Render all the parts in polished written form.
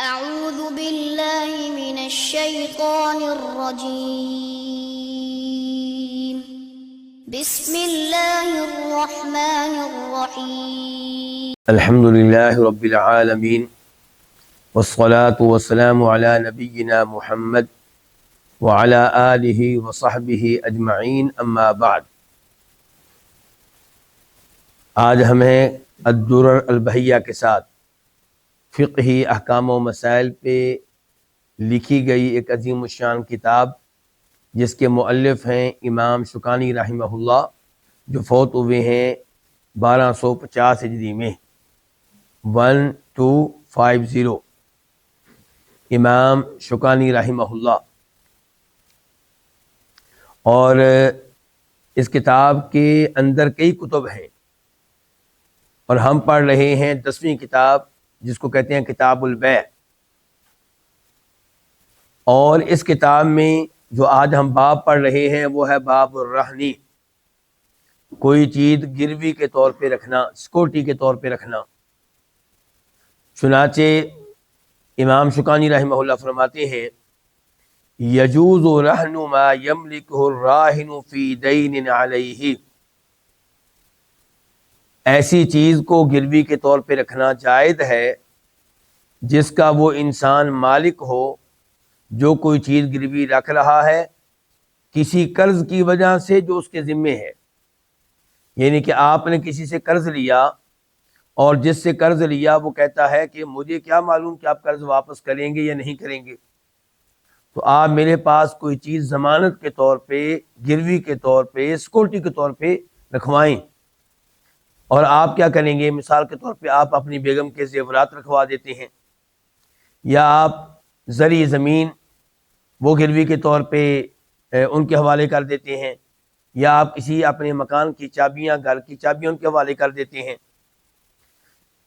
أعوذ بالله من الشيطان الرجيم بسم الله الرحمن الرحيم الحمد لله رب العالمين والصلاة والسلام على نبينا محمد وعلى آله وصحبه أجمعين اما بعد۔ آج ہمیں الدرر البہیہ کے ساتھ فقہی احکام و مسائل پہ لکھی گئی ایک عظیم الشان کتاب، جس کے مؤلف ہیں امام شوکانی رحمہ اللہ، جو فوت ہوئے ہیں 1250 ہجری میں 1250 امام شوکانی رحمہ اللہ۔ اور اس کتاب کے اندر کئی کتب ہیں، اور ہم پڑھ رہے ہیں 10ویں کتاب، جس کو کہتے ہیں کتاب البیع۔ اور اس کتاب میں جو آج ہم باب پڑھ رہے ہیں وہ ہے باب الرہنی، کوئی چیز گروی کے طور پہ رکھنا، سیکورٹی کے طور پہ رکھنا۔ چنانچہ امام شوکانی رحمہ اللہ فرماتے ہیں یجوز رہن ما یملکہ الراہن فی دین علیہ، ایسی چیز کو گروی کے طور پہ رکھنا جائز ہے جس کا وہ انسان مالک ہو، جو کوئی چیز گروی رکھ رہا ہے کسی قرض کی وجہ سے جو اس کے ذمے ہے۔ یعنی کہ آپ نے کسی سے قرض لیا، اور جس سے قرض لیا وہ کہتا ہے کہ مجھے کیا معلوم کہ آپ قرض واپس کریں گے یا نہیں کریں گے، تو آپ میرے پاس کوئی چیز ضمانت کے طور پہ، گروی کے طور پہ، سیکورٹی کے طور پہ رکھوائیں۔ اور آپ کیا کریں گے؟ مثال کے طور پہ آپ اپنی بیگم کے زیورات رکھوا دیتے ہیں، یا آپ زرعی زمین وہ گروی کے طور پہ ان کے حوالے کر دیتے ہیں، یا آپ کسی اپنے مکان کی چابیاں، گھر کی چابیاں ان کے حوالے کر دیتے ہیں۔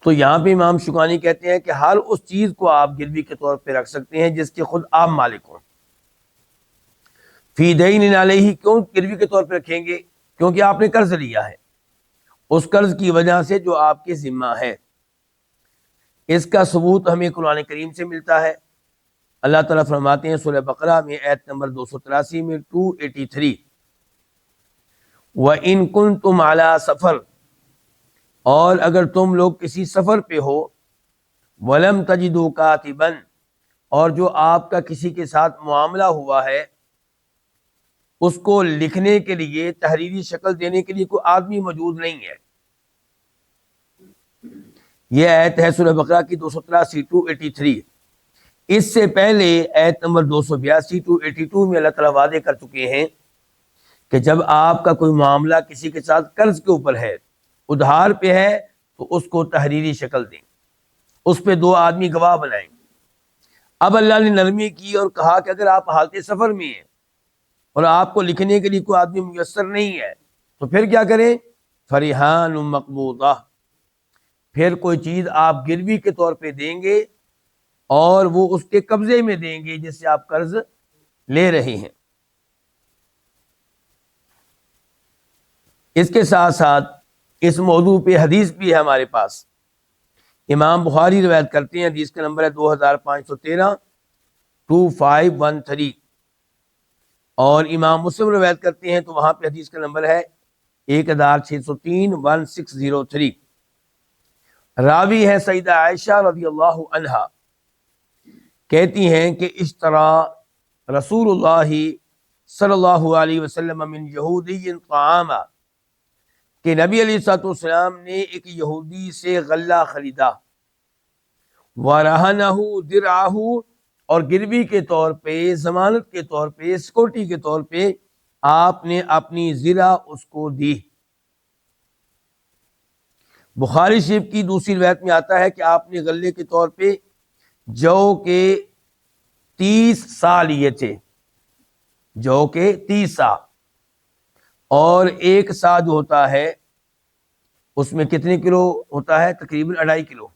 تو یہاں پہ امام شوکانی کہتے ہیں کہ ہر اس چیز کو آپ گروی کے طور پہ رکھ سکتے ہیں جس کے خود آپ مالک ہوں۔ فی دین علیہ، کیوں گروی کے طور پہ رکھیں گے؟ کیونکہ آپ نے قرض لیا ہے، اس قرض کی وجہ سے جو آپ کے ذمہ ہے۔ اس کا ثبوت ہمیں قرآن کریم سے ملتا ہے۔ اللہ تعالیٰ فرماتے ہیں سورہ بقرہ میں آیت نمبر 283 میں 283، وَإِن كُنتُمْ عَلَى سَفَرٍ، اور اگر تم لوگ کسی سفر پہ ہو، وَلَمْ تَجِدُوا كَاتِبًا، اور جو آپ کا کسی کے ساتھ معاملہ ہوا ہے اس کو لکھنے کے لیے، تحریری شکل دینے کے لیے کوئی آدمی موجود نہیں ہے۔ یہ آیت ہے سورہ بقرہ کی 283 283۔ اس سے پہلے آیت نمبر 282 282 میں اللہ تعالیٰ وعدے کر چکے ہیں کہ جب آپ کا کوئی معاملہ کسی کے ساتھ قرض کے اوپر ہے، ادھار پہ ہے، تو اس کو تحریری شکل دیں، اس پہ 2 آدمی گواہ بنائیں۔ اب اللہ نے نرمی کی اور کہا کہ اگر آپ حالت سفر میں ہیں اور آپ کو لکھنے کے لیے کوئی آدمی میسر نہیں ہے، تو پھر کیا کریں؟ فریحان مقبوضہ، پھر کوئی چیز آپ گروی کے طور پہ دیں گے اور وہ اس کے قبضے میں دیں گے جس سے آپ قرض لے رہے ہیں۔ اس کے ساتھ ساتھ اس موضوع پہ حدیث بھی ہے ہمارے پاس۔ امام بخاری روایت کرتے ہیں، حدیث کا نمبر ہے 2513 2513، اور امام مسلم روایت کرتے ہیں تو وہاں پہ حدیث کا نمبر ہے 1603 1603۔ راوی ہے سیدہ عائشہ رضی اللہ عنہا، کہتی ہیں کہ اشترا رسول اللہ صلی اللہ علیہ وسلم من یہودی طعاما، کہ نبی علیہ الصلوۃ والسلام نے ایک یہودی سے غلہ خریدا، وَرَهَنَهُ دِرْعَهُ، اور گروی کے طور پہ، ضمانت کے طور پہ، سیکورٹی کے طور پہ آپ نے اپنی زرہ اس کو دی۔ بخاری شریف کی دوسری روایت میں آتا ہے کہ آپ نے غلے کے طور پہ جو کے 30 سا لیے تھے، جو کے 30 سا، اور 1 سا جو ہوتا ہے اس میں کتنے کلو ہوتا ہے؟ تقریباً 2.5 کلو۔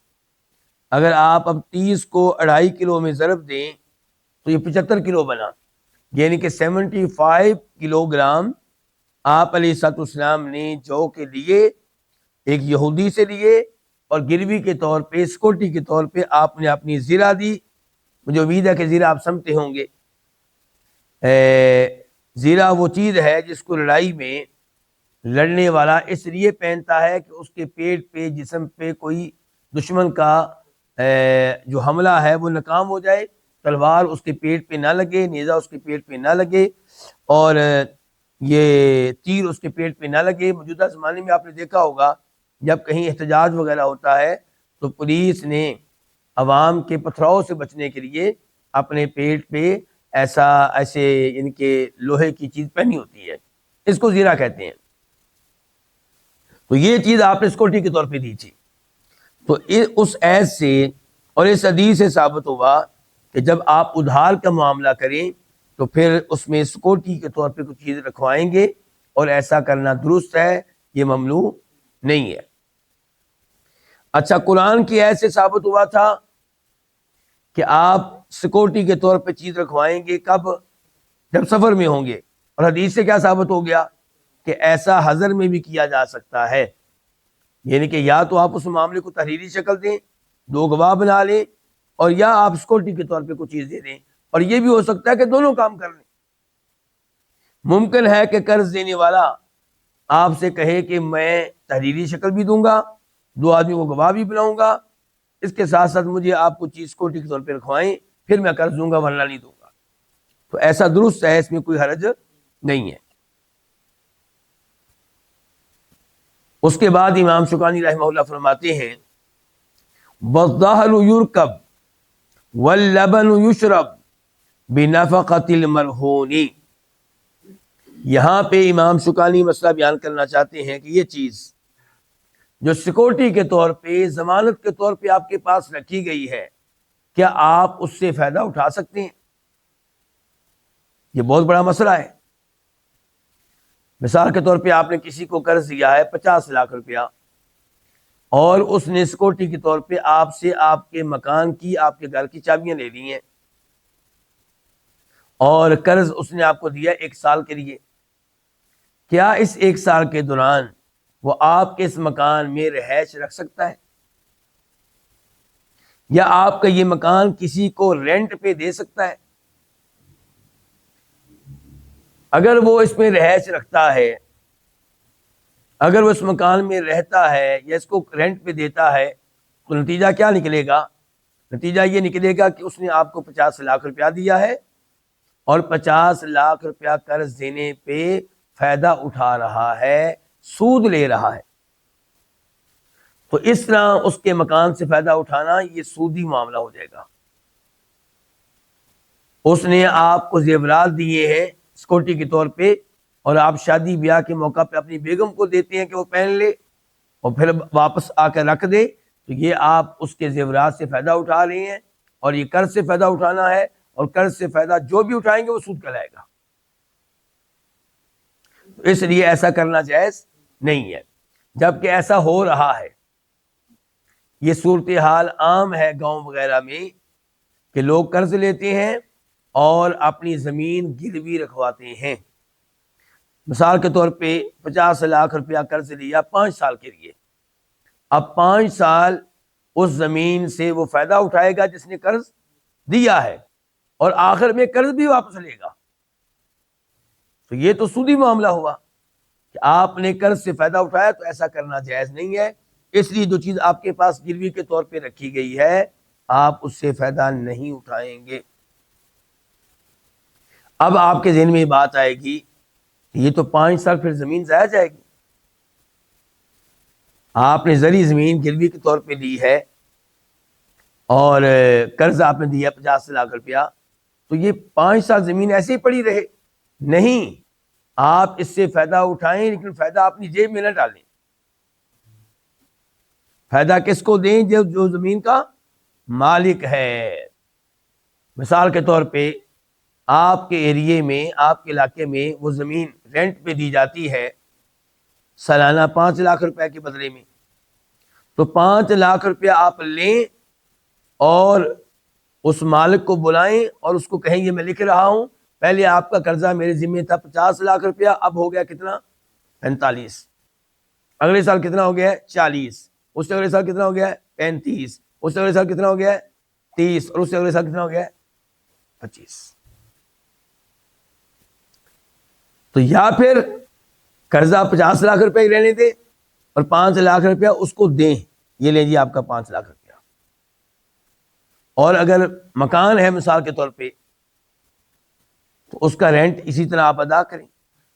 اگر آپ اب 30 کو 2.5 کلو میں ضرب دیں تو یہ 75 کلو بنا، یعنی کہ 75 کلو گرام آپ علیہ السلام نے جو کے لیے، ایک یہودی سے لیے، اور گروی کے طور پہ، سیکورٹی کے طور پہ آپ نے اپنی زرہ دی مجھے امید ہے کہ زیرہ آپ سمجھتے ہوں گے۔ زیرہ وہ چیز ہے جس کو لڑائی میں لڑنے والا اس لیے پہنتا ہے کہ اس کے پیٹ پہ، جسم پہ کوئی دشمن کا جو حملہ ہے وہ ناکام ہو جائے، تلوار اس کے پیٹ پہ نہ لگے، نیزہ اس کے پیٹ پہ نہ لگے، اور یہ تیر اس کے پیٹ پہ نہ لگے۔ موجودہ زمانے میں آپ نے دیکھا ہوگا جب کہیں احتجاج وغیرہ ہوتا ہے تو پولیس نے عوام کے پتھراؤ سے بچنے کے لیے اپنے پیٹ پہ ایسے یعنی کہ لوہے کی چیز پہنی ہوتی ہے، اس کو زیرہ کہتے ہیں۔ تو یہ چیز آپ نے سیکورٹی کے طور پہ دی تھی۔ تو اس ایت سے اور اس حدیث سے ثابت ہوا کہ جب آپ ادھار کا معاملہ کریں تو پھر اس میں سیکورٹی کے طور پہ کچھ چیز رکھوائیں گے، اور ایسا کرنا درست ہے، یہ ممنوع نہیں ہے۔ اچھا، قرآن کی ایت سے ثابت ہوا تھا کہ آپ سیکورٹی کے طور پہ چیز رکھوائیں گے کب؟ جب سفر میں ہوں گے۔ اور حدیث سے کیا ثابت ہو گیا کہ ایسا حضر میں بھی کیا جا سکتا ہے، یعنی کہ یا تو آپ اس معاملے کو تحریری شکل دیں، 2 گواہ بنا لیں، اور یا آپ سیکورٹی کے طور پہ کوئی چیز دے دیں، اور یہ بھی ہو سکتا ہے کہ دونوں کام کر لیں۔ ممکن ہے کہ قرض دینے والا آپ سے کہے کہ میں تحریری شکل بھی دوں گا، 2 آدمیوں کو گواہ بھی بناؤں گا، اس کے ساتھ ساتھ مجھے آپ کو چیز سیکورٹی کے طور پہ رکھوائیں، پھر میں قرض دوں گا ورنہ نہیں دوں گا۔ تو ایسا درست ہے، اس میں کوئی حرج نہیں ہے۔ اس کے بعد امام شوکانی رحمہ اللہ فرماتے ہیں وَالظَّهْرُ يُرْكَبْ وَاللَّبَنُ يُشْرَبْ بِنَفَقَةِ الْمَرْهُونِ۔ یہاں پہ امام شوکانی مسئلہ بیان کرنا چاہتے ہیں کہ یہ چیز جو سیکورٹی کے طور پہ، ضمانت کے طور پہ آپ کے پاس رکھی گئی ہے، کیا آپ اس سے فائدہ اٹھا سکتے ہیں؟ یہ بہت بڑا مسئلہ ہے۔ مثال کے طور پہ آپ نے کسی کو قرض دیا ہے 50 لاکھ روپیہ، اور اس نے سیکورٹی کے طور پہ آپ سے آپ کے مکان کی، آپ کے گھر کی چابیاں لے لی ہیں، اور قرض اس نے آپ کو دیا 1 سال کے لیے۔ کیا اس 1 سال کے دوران وہ آپ کے اس مکان میں رہائش رکھ سکتا ہے؟ یا آپ کا یہ مکان کسی کو رینٹ پہ دے سکتا ہے؟ اگر وہ اس میں رہائش رکھتا ہے، اگر وہ اس مکان میں رہتا ہے یا اس کو رینٹ پہ دیتا ہے، تو نتیجہ کیا نکلے گا؟ نتیجہ یہ نکلے گا کہ اس نے آپ کو 50 لاکھ روپیہ دیا ہے، اور 50 لاکھ روپیہ قرض دینے پہ فائدہ اٹھا رہا ہے، سود لے رہا ہے۔ تو اس طرح اس کے مکان سے فائدہ اٹھانا یہ سودی معاملہ ہو جائے گا۔ اس نے آپ کو زیورات دیے ہیں سیکورٹی کے طور پہ، اور آپ شادی بیاہ کے موقع پہ اپنی بیگم کو دیتے ہیں کہ وہ پہن لے اور پھر واپس آ کے رکھ دے، تو یہ آپ اس کے زیورات سے فائدہ اٹھا رہے ہیں، اور یہ قرض سے فائدہ اٹھانا ہے، اور قرض سے فائدہ جو بھی اٹھائیں گے وہ سود کہلائے گا۔ تو اس لیے ایسا کرنا جائز نہیں ہے، جبکہ ایسا ہو رہا ہے۔ یہ صورتحال عام ہے گاؤں وغیرہ میں کہ لوگ قرض لیتے ہیں اور اپنی زمین گروی رکھواتے ہیں۔ مثال کے طور پہ 50 لاکھ روپیہ قرض لیا 5 سال کے لیے، اب 5 سال اس زمین سے وہ فائدہ اٹھائے گا جس نے قرض دیا ہے، اور آخر میں قرض بھی واپس لے گا۔ تو یہ تو سودی معاملہ ہوا کہ آپ نے قرض سے فائدہ اٹھایا، تو ایسا کرنا جائز نہیں ہے۔ اس لیے جو چیز آپ کے پاس گروی کے طور پہ رکھی گئی ہے، آپ اس سے فائدہ نہیں اٹھائیں گے۔ اب آپ کے ذہن میں یہ بات آئے گی کہ یہ تو 5 سال پھر زمین ضائع جائے گی۔ آپ نے زرعی زمین گروی کے طور پہ لی ہے، اور قرض آپ نے دیا 50 لاکھ روپیہ، تو یہ 5 سال زمین ایسے ہی پڑی رہے؟ نہیں، آپ اس سے فائدہ اٹھائیں، لیکن فائدہ اپنی جیب میں نہ ڈالیں۔ فائدہ کس کو دیں؟ جو زمین کا مالک ہے۔ مثال کے طور پہ آپ کے ایریے میں، آپ کے علاقے میں وہ زمین رینٹ پہ دی جاتی ہے سالانہ 5 لاکھ روپے کے بدلے میں، تو 5 لاکھ روپیہ آپ لیں اور اس مالک کو بلائیں اور اس کو کہیں یہ میں لکھ رہا ہوں، پہلے آپ کا قرضہ میرے ذمہ تھا 50 لاکھ روپیہ، اب ہو گیا کتنا؟ 45۔ اگلے سال کتنا ہو گیا ہے؟ 40۔ اس سے اگلے سال کتنا ہو گیا ہے؟ 35۔ اس سے اگلے سال کتنا ہو گیا ہے؟ 30۔ اور اس سے اگلے سال کتنا ہو گیا ہے؟ 25. تو یا پھر قرضہ 50 لاکھ روپے ہی رہنے دیں اور 5 لاکھ روپیہ اس کو دیں، یہ لیں جی آپ کا 5 لاکھ روپیہ. اور اگر مکان ہے مثال کے طور پہ تو اس کا رینٹ اسی طرح آپ ادا کریں.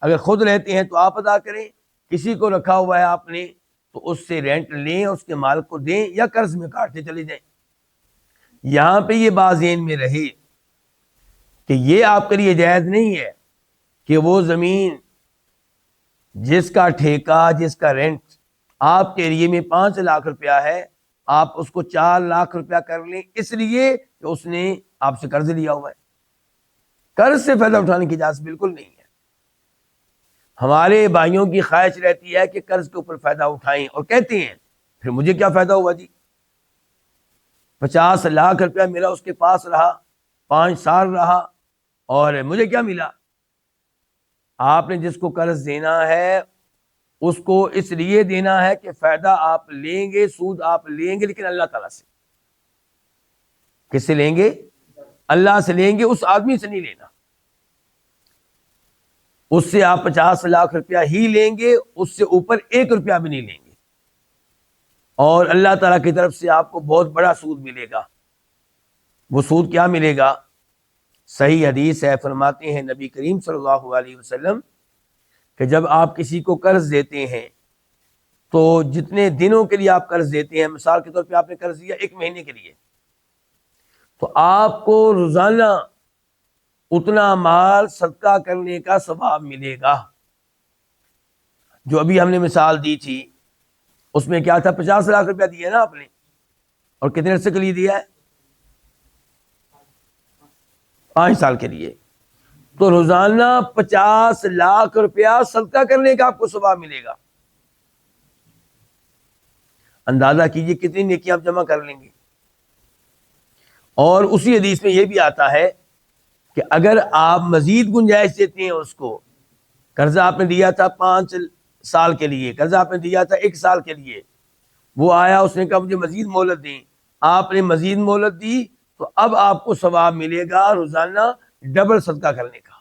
اگر خود رہتے ہیں تو آپ ادا کریں، کسی کو رکھا ہوا ہے آپ نے تو اس سے رینٹ لیں، اس کے مالک کو دیں یا قرض میں کاٹتے چلے جائیں. یہاں پہ یہ بات ذہن میں رہے کہ یہ آپ کے لیے جائز نہیں ہے کہ وہ زمین جس کا ٹھیکہ، جس کا رینٹ آپ کے ایریے میں 5 لاکھ روپیہ ہے، آپ اس کو 4 لاکھ روپیہ کر لیں اس لیے کہ اس نے آپ سے قرض لیا ہوا ہے. قرض سے فائدہ اٹھانے کی اجازت بالکل نہیں ہے. ہمارے بھائیوں کی خواہش رہتی ہے کہ قرض کے اوپر فائدہ اٹھائیں اور کہتے ہیں پھر مجھے کیا فائدہ ہوا جی، 50 لاکھ روپیہ میرا اس کے پاس رہا، 5 سال رہا اور مجھے کیا ملا. آپ نے جس کو قرض دینا ہے اس کو اس لیے دینا ہے کہ فائدہ آپ لیں گے، سود آپ لیں گے، لیکن اللہ تعالیٰ سے. کس سے لیں گے؟ اللہ سے لیں گے، اس آدمی سے نہیں لینا. اس سے آپ 50 لاکھ روپیہ ہی لیں گے، اس سے اوپر 1 روپیہ بھی نہیں لیں گے، اور اللہ تعالیٰ کی طرف سے آپ کو بہت بڑا سود ملے گا. وہ سود کیا ملے گا؟ صحیح حدیث ہے، فرماتے ہیں نبی کریم صلی اللہ علیہ وسلم کہ جب آپ کسی کو قرض دیتے ہیں تو جتنے دنوں کے لیے آپ قرض دیتے ہیں، مثال کے طور پہ آپ نے قرض دیا 1 مہینے کے لیے، تو آپ کو روزانہ اتنا مال صدقہ کرنے کا ثواب ملے گا. جو ابھی ہم نے مثال دی تھی اس میں کیا تھا، 50 لاکھ روپیہ دیا نا آپ نے، اور کتنے عرصے کے لیے دیا ہے؟ 5 سال کے لیے. تو روزانہ 50 لاکھ روپیہ صدقہ کرنے کا آپ کو ثواب ملے گا. اندازہ کیجئے کتنی نیکیاں آپ جمع کر لیں گے. اور اسی حدیث میں یہ بھی آتا ہے کہ اگر آپ مزید گنجائش دیتے ہیں، اس کو قرضہ آپ نے دیا تھا 5 سال کے لیے، قرضہ آپ نے دیا تھا 1 سال کے لیے، وہ آیا اس نے کہا مجھے مزید مہلت دیں، آپ نے مزید مہلت دی تو اب آپ کو ثواب ملے گا روزانہ ڈبل صدقہ کرنے کا.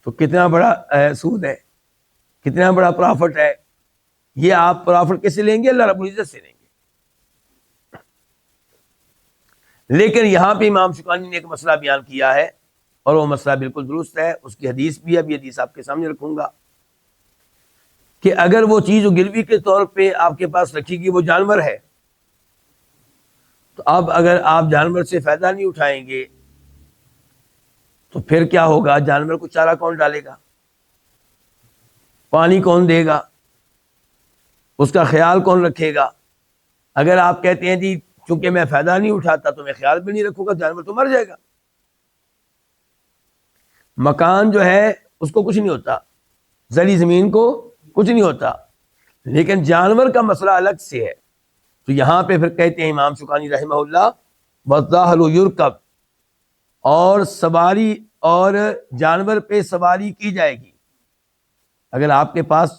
تو کتنا بڑا سود ہے، کتنا بڑا پرافٹ ہے. یہ آپ پرافٹ کیسے لیں گے؟ اللہ رب العزت سے لیں گے. لیکن یہاں پہ امام شوکانی نے ایک مسئلہ بیان کیا ہے اور وہ مسئلہ بالکل درست ہے. اس کی حدیث بھی ابھی حدیث آپ کے سامنے رکھوں گا کہ اگر وہ چیز جو گروی کے طور پہ آپ کے پاس رکھی گی وہ جانور ہے، تو اب اگر آپ جانور سے فائدہ نہیں اٹھائیں گے تو پھر کیا ہوگا؟ جانور کو چارہ کون ڈالے گا؟ پانی کون دے گا؟ اس کا خیال کون رکھے گا؟ اگر آپ کہتے ہیں جی چونکہ میں فائدہ نہیں اٹھاتا تو میں خیال بھی نہیں رکھوں گا، جانور تو مر جائے گا. مکان جو ہے اس کو کچھ نہیں ہوتا، زرعی زمین کو کچھ نہیں ہوتا، لیکن جانور کا مسئلہ الگ سے ہے. تو یہاں پہ پھر کہتے ہیں امام شوکانی رحمہ اللہ وَالظَّاهِلُ يُرْكَبْ، اور سواری اور جانور پہ سواری کی جائے گی. اگر آپ کے پاس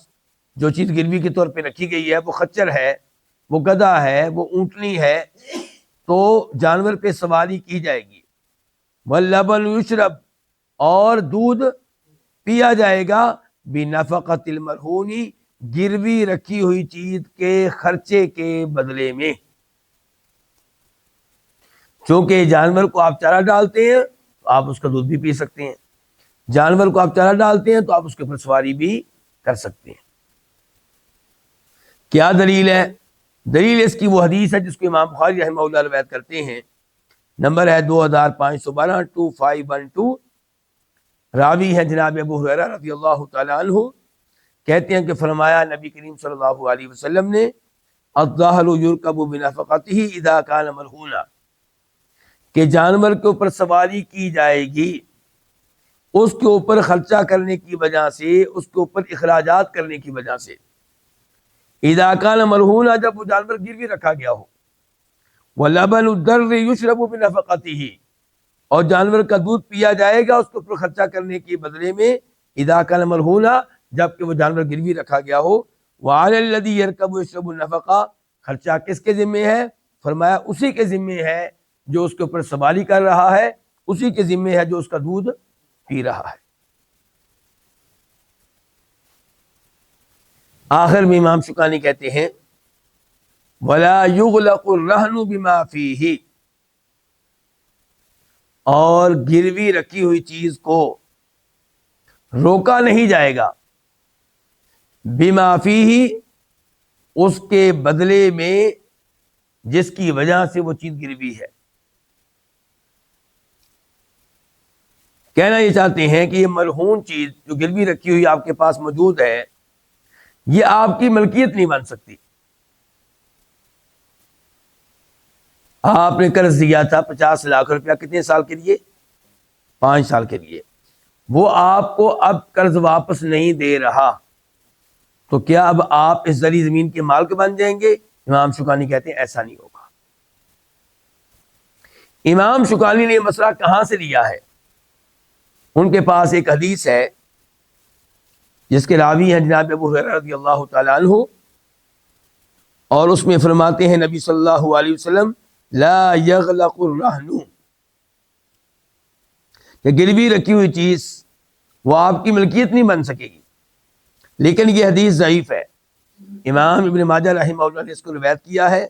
جو چیز گروی کے طور پہ رکھی گئی ہے وہ خچر ہے، وہ گدھا ہے، وہ اونٹنی ہے، تو جانور پہ سواری کی جائے گی. وَاللَّبَنُ يُشْرَبْ، اور دودھ پیا جائے گا بِنَفَقَةِ الْمَرْهُونِ، گروی رکھی ہوئی چیز کے خرچے کے بدلے میں. چونکہ جانور کو آپ چارہ ڈالتے ہیں تو آپ اس کا دودھ بھی پی سکتے ہیں، جانور کو آپ چارہ ڈالتے ہیں تو آپ اس کے اوپر سواری بھی کر سکتے ہیں. کیا دلیل ہے؟ دلیل اس کی وہ حدیث ہے جس کو امام بخاری رحمہ اللہ روایت کرتے ہیں، نمبر ہے 2512 2512. راوی ہے جناب ابو ہریرہ رضی اللہ تعالی عنہ، کہتے ہیں کہ فرمایا نبی کریم صلی اللہ علیہ وسلم نے الظَّاهِلُ يُرْكَبُ بِنَفَقَتِهِ إِذَا كَانَ مَرْهُونًا، کہ جانور کے اوپر سواری کی جائے گی اس کے اوپر خرچہ کرنے کی وجہ سے، اس کے اوپر اخراجات کرنے کی وجہ سے. اذا کان مرہونا، جب وہ جانور گروی رکھا گیا ہو. ولبن الدر یشرب بنفقته، اور جانور کا دودھ پیا جائے گا اس کے اوپر خرچہ کرنے کے بدلے میں. اذا کان مرہونا، جب کہ وہ جانور گروی رکھا گیا ہو. وعلی الذی یرکب یشرب النفقہ، خرچہ کس کے ذمے ہے؟ فرمایا اسی کے ذمے ہے جو اس کے اوپر سواری کر رہا ہے اسی کے ذمے ہے جو اس کا دودھ پی رہا ہے۔ آخر میں امام شوکانی کہتے ہیں وَلَا يُغْلَقُ الرَّهْنُ بِمَا فِيهِ، اور گروی رکھی ہوئی چیز کو روکا نہیں جائے گا بِمَا فِيهِ، اس کے بدلے میں جس کی وجہ سے وہ چیز گروی ہے۔ کہنا یہ چاہتے ہیں کہ یہ مرہون چیز جو گروی رکھی ہوئی آپ کے پاس موجود ہے یہ آپ کی ملکیت نہیں بن سکتی۔ آپ نے قرض دیا تھا 50 لاکھ روپیہ، کتنے سال کے لیے؟ 5 سال کے لیے۔ وہ آپ کو اب قرض واپس نہیں دے رہا، تو کیا اب آپ اس زرعی زمین کے مالک بن جائیں گے؟ امام شوکانی کہتے ہیں ایسا نہیں ہوگا۔ امام شوکانی نے یہ مسئلہ کہاں سے لیا ہے؟ ان کے پاس ایک حدیث ہے جس کے راوی ہیں جناب ابو ہریرہ رضی اللہ تعالیٰ عنہ، اور اس میں فرماتے ہیں نبی صلی اللہ علیہ وسلم لا یغلق الرہن، کہ گروی رکھی ہوئی چیز وہ آپ کی ملکیت نہیں بن سکے گی۔ لیکن یہ حدیث ضعیف ہے۔ امام ابن ماجہ رحمہ اللہ نے اس کو روایت کیا ہے،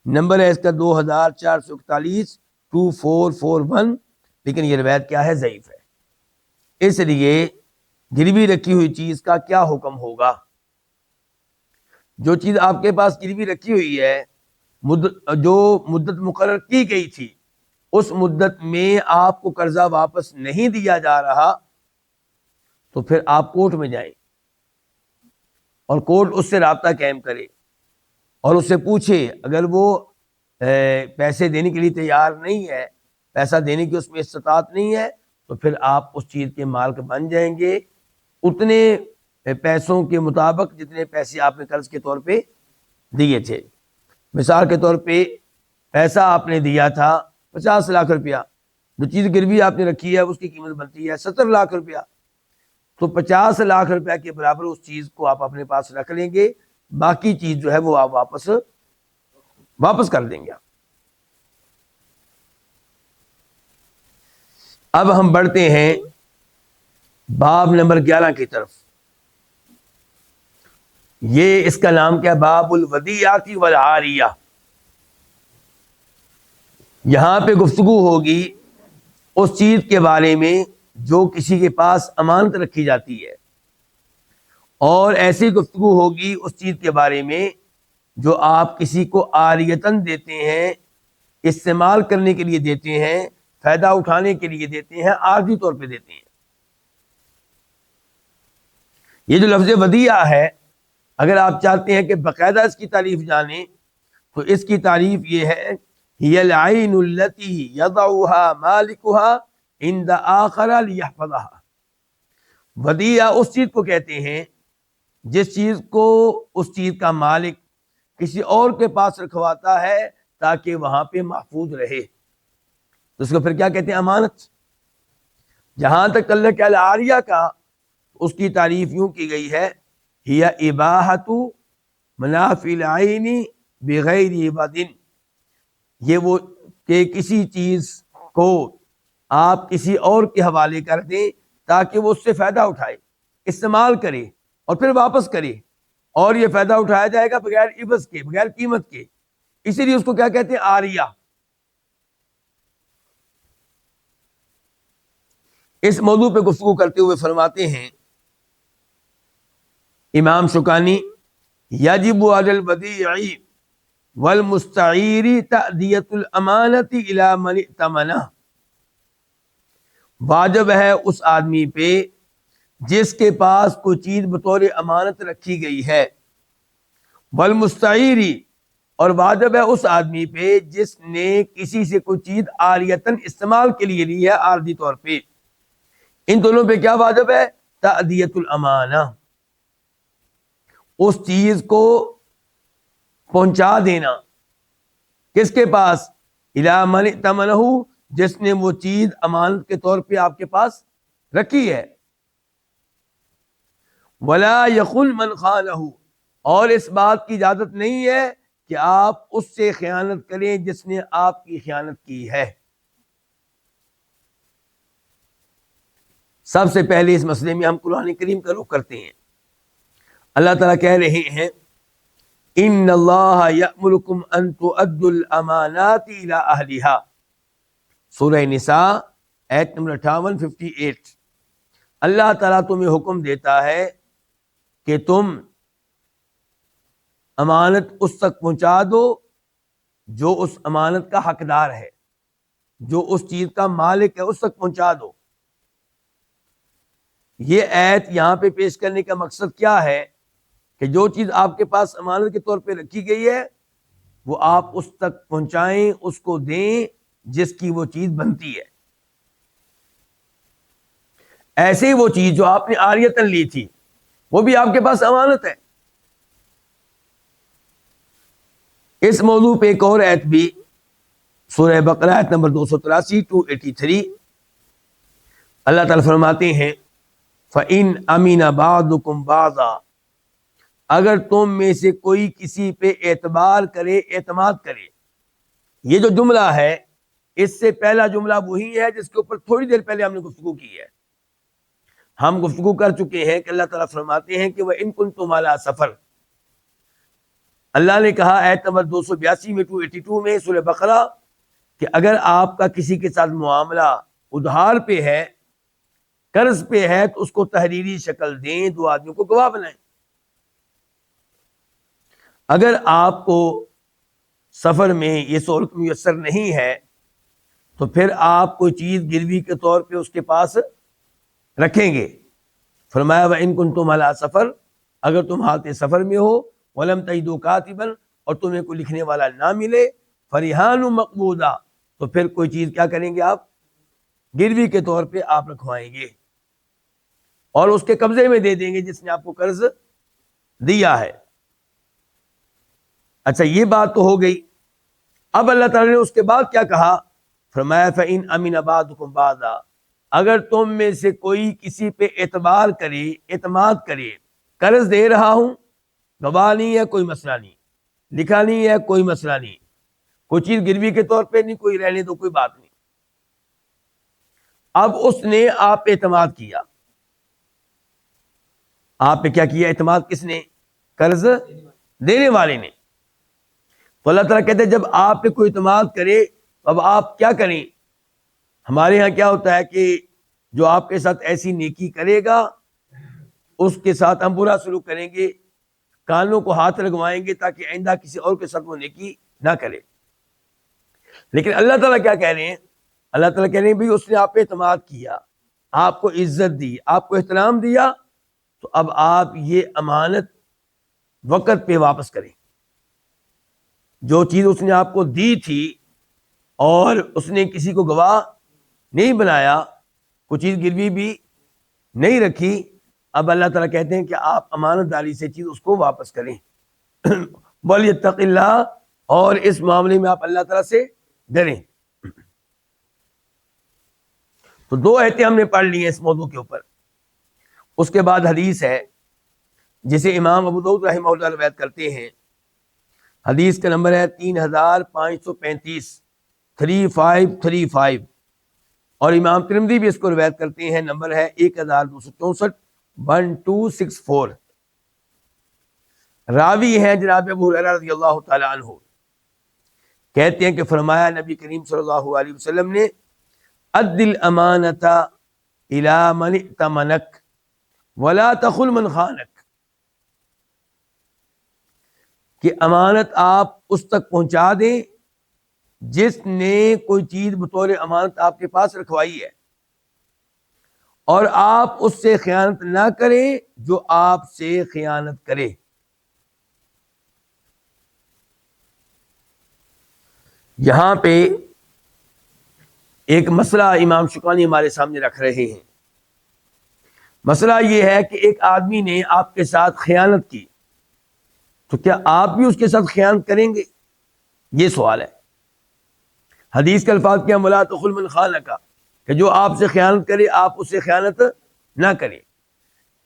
نمبر ہے اس کا 2441 2441، لیکن یہ روایت کیا ہے؟ ضعیف ہے۔ اس لیے گروی رکھی ہوئی چیز کا کیا حکم ہوگا؟ جو چیز آپ کے پاس گروی رکھی ہوئی ہے، جو مدت مقرر کی گئی تھی، اس مدت میں آپ کو قرضہ واپس نہیں دیا جا رہا، تو پھر آپ کورٹ میں جائیں اور کورٹ اس سے رابطہ قائم کرے اور اس سے پوچھے، اگر وہ پیسے دینے کے لیے تیار نہیں ہے، پیسہ دینے کی اس میں استطاعت نہیں ہے، تو پھر آپ اس چیز کے مالک بن جائیں گے اتنے پیسوں کے مطابق جتنے پیسے آپ نے قرض کے طور پہ دیے تھے۔ مثال کے طور پہ پیسہ آپ نے دیا تھا 50 لاکھ روپیہ، جو چیز گروی آپ نے رکھی ہے اس کی قیمت بنتی ہے 70 لاکھ روپیہ، تو 50 لاکھ روپیہ کے برابر اس چیز کو آپ اپنے پاس رکھ لیں گے، باقی چیز جو ہے وہ آپ واپس کر دیں گے۔ اب ہم بڑھتے ہیں باب نمبر 11 کی طرف۔ یہ اس کا نام کیا؟ باب الودیعۃ والعاریہ۔ یہاں پہ گفتگو ہوگی اس چیز کے بارے میں جو کسی کے پاس امانت رکھی جاتی ہے، اور ایسی گفتگو ہوگی اس چیز کے بارے میں جو آپ کسی کو عاریتاً دیتے ہیں، استعمال کرنے کے لیے دیتے ہیں، فائدہ اٹھانے کے لیے دیتے ہیں، عارضی طور پہ دیتے ہیں۔ یہ جو لفظ ودیعہ ہے، اگر آپ چاہتے ہیں کہ باقاعدہ اس کی تعریف جانیں تو اس کی تعریف یہ ہے، هي العين التي يضعها مالكها عند آخر ليحفظها۔ ودیعہ اس چیز کو کہتے ہیں جس چیز کو اس چیز کا مالک کسی اور کے پاس رکھواتا ہے تاکہ وہاں پہ محفوظ رہے، تو اس کو پھر کیا کہتے ہیں؟ امانت۔ جہاں تک تعلق ہے العاریہ کا، اس کی تعریف یوں کی گئی ہے، ہی اباحۃ منافع العین بغیر عوض، یہ وہ کہ کسی چیز کو آپ کسی اور کے حوالے کر دیں تاکہ وہ اس سے فائدہ اٹھائے، استعمال کرے اور پھر واپس کرے، اور یہ فائدہ اٹھایا جائے گا بغیر عوض کے، بغیر قیمت کے، اسی لیے اس کو کیا کہتے ہیں؟ عاریہ۔ اس موضوع پہ گفتگو کرتے ہوئے فرماتے ہیں امام شوکانی، یجب علی الودیع والمستعیر تأدیۃ الامانۃ الی من ائتمنہ، واجب ہے اس آدمی پہ جس کے پاس کوئی چیز بطور امانت رکھی گئی ہے، والمستعیر، اور واجب ہے اس آدمی پہ جس نے کسی سے کوئی چیز عاریتاً استعمال کے لیے لی ہے، عارضی طور پہ۔ ان دونوں پہ کیا واجب ہے؟ تأدیۃ الامانہ، اس چیز کو پہنچا دینا، کس کے پاس؟ الی من ائتمنہ، جس نے وہ چیز امانت کے طور پہ آپ کے پاس رکھی ہے۔ ولا یخن من خانہ، اور اس بات کی اجازت نہیں ہے کہ آپ اس سے خیانت کریں جس نے آپ کی خیانت کی ہے۔ سب سے پہلے اس مسئلے میں ہم قرآن کریم کا رخ کرتے ہیں۔ اللہ تعالیٰ کہہ رہے ہیں ان اللہ یأمرکم ان تؤدوا الامانات الی اہلہا، سورہ نساء ایت نمبر 58 اللہ تعالیٰ تمہیں حکم دیتا ہے کہ تم امانت اس تک پہنچا دو جو اس امانت کا حقدار ہے، جو اس چیز کا مالک ہے، اس تک پہنچا دو۔ یہ آیت یہاں پہ پیش کرنے کا مقصد کیا ہے کہ جو چیز آپ کے پاس امانت کے طور پہ رکھی گئی ہے وہ آپ اس تک پہنچائیں، اس کو دیں جس کی وہ چیز بنتی ہے۔ ایسے ہی وہ چیز جو آپ نے عاریتاً لی تھی وہ بھی آپ کے پاس امانت ہے۔ اس موضوع پہ ایک اور آیت بھی سورہ بقرہ آیت نمبر 283 اللہ تعالیٰ فرماتے ہیں فَإِنْ أَمِنَ بَعْضُكُمْ بَعْضًا، اگر تم میں سے کوئی کسی پہ اعتبار کرے، اعتماد کرے۔ یہ جو جملہ ہے اس سے پہلا جملہ وہی ہے جس کے اوپر تھوڑی دیر پہلے ہم نے گفتگو کی ہے۔ ہم گفتگو کر چکے ہیں کہ اللہ تعالیٰ فرماتے ہیں کہ وَإِن كُنتُمْ عَلَىٰ سَفَرٍ، اللہ نے کہا آیت نمبر 282 میں 282 میں سورہ بقرہ کہ اگر آپ کا کسی کے ساتھ معاملہ ادھار پہ ہے، قرض پہ ہے، تو اس کو تحریری شکل دیں، دو آدمیوں کو گواہ بنائیں۔ اگر آپ کو سفر میں یہ سہولت میسر نہیں ہے تو پھر آپ کوئی چیز گروی کے طور پہ اس کے پاس رکھیں گے۔ فرمایا وَإِن كُنتُمْ عَلَىٰ سَفَرٍ، اگر تم حالت سفر میں ہو، وَلَمْ تَجِدُوا كَاتِبًا، اور تمہیں کوئی لکھنے والا نہ ملے، فَرِهَانٌ مَقْبُوضَةٌ، تو پھر کوئی چیز کیا کریں گے آپ؟ گروی کے طور پہ آپ رکھوائیں گے اور اس کے قبضے میں دے دیں گے جس نے آپ کو قرض دیا ہے۔ اچھا یہ بات تو ہو گئی۔ اب اللہ تعالیٰ نے اس کے بعد کیا کہا؟ فرمایا فَإِنْ أَمِنَ بَعْضُكُمْ بَعْضًا، اگر تم میں سے کوئی کسی پہ اعتبار کرے، اعتماد کرے، قرض دے رہا ہوں، گواہ نہیں ہے، کوئی مسئلہ نہیں، لکھا نہیں ہے، کوئی مسئلہ نہیں، کوئی چیز گروی کے طور پہ نہیں، کوئی رہنے دو، کوئی بات نہیں۔ اب اس نے آپ پہ اعتماد کیا، آپ پہ کیا کیا اعتماد؟ کس نے؟ قرض دینے والے نے۔ تو اللہ تعالیٰ کہتے ہیں جب آپ پہ کوئی اعتماد کرے اب آپ کیا کریں؟ ہمارے ہاں کیا ہوتا ہے کہ جو آپ کے ساتھ ایسی نیکی کرے گا اس کے ساتھ ہم برا سلوک کریں گے، کانوں کو ہاتھ لگوائیں گے تاکہ آئندہ کسی اور کے ساتھ وہ نیکی نہ کرے۔ لیکن اللہ تعالیٰ کیا کہہ رہے ہیں؟ اللہ تعالیٰ کہہ رہے ہیں بھائی اس نے آپ پہ اعتماد کیا، آپ کو عزت دی، آپ کو احترام دیا، تو اب آپ یہ امانت وقت پہ واپس کریں۔ جو چیز اس نے آپ کو دی تھی اور اس نے کسی کو گواہ نہیں بنایا، کوئی چیز گروی بھی نہیں رکھی، اب اللہ تعالیٰ کہتے ہیں کہ آپ امانت داری سے چیز اس کو واپس کریں۔ وَلْيَتَّقِ اللَّهَ، اور اس معاملے میں آپ اللہ تعالیٰ سے ڈریں۔ تو دو آیتیں ہم نے پڑھ لی ہیں اس موضوع کے اوپر۔ اس کے بعد حدیث ہے جسے امام ابو داؤد رحمہ اللہ روایت کرتے ہیں، حدیث کا نمبر ہے 3535 3535، اور امام ترمذی بھی اس کو روایت کرتے ہیں، نمبر ہے 1264 1264۔ راوی ہیں جناب ابو ہریرہ رضی اللہ تعالی عنہ، کہتے ہیں کہ فرمایا نبی کریم صلی اللہ علیہ وسلم نے اد الامانۃ الی من ائتمنک ولا تخن من خانک، کہ امانت آپ اس تک پہنچا دیں جس نے کوئی چیز بطور امانت آپ کے پاس رکھوائی ہے، اور آپ اس سے خیانت نہ کریں جو آپ سے خیانت کرے۔ یہاں پہ ایک مسئلہ امام شوکانی ہمارے سامنے رکھ رہے ہیں۔ مسئلہ یہ ہے کہ ایک آدمی نے آپ کے ساتھ خیانت کی، تو کیا آپ بھی اس کے ساتھ خیانت کریں گے؟ یہ سوال ہے۔ حدیث کے الفاظ کیا؟ وَلَا تَخُنْ مَنْ خَانَكَ، کہ جو آپ سے خیانت کرے آپ اس سے خیانت نہ کریں۔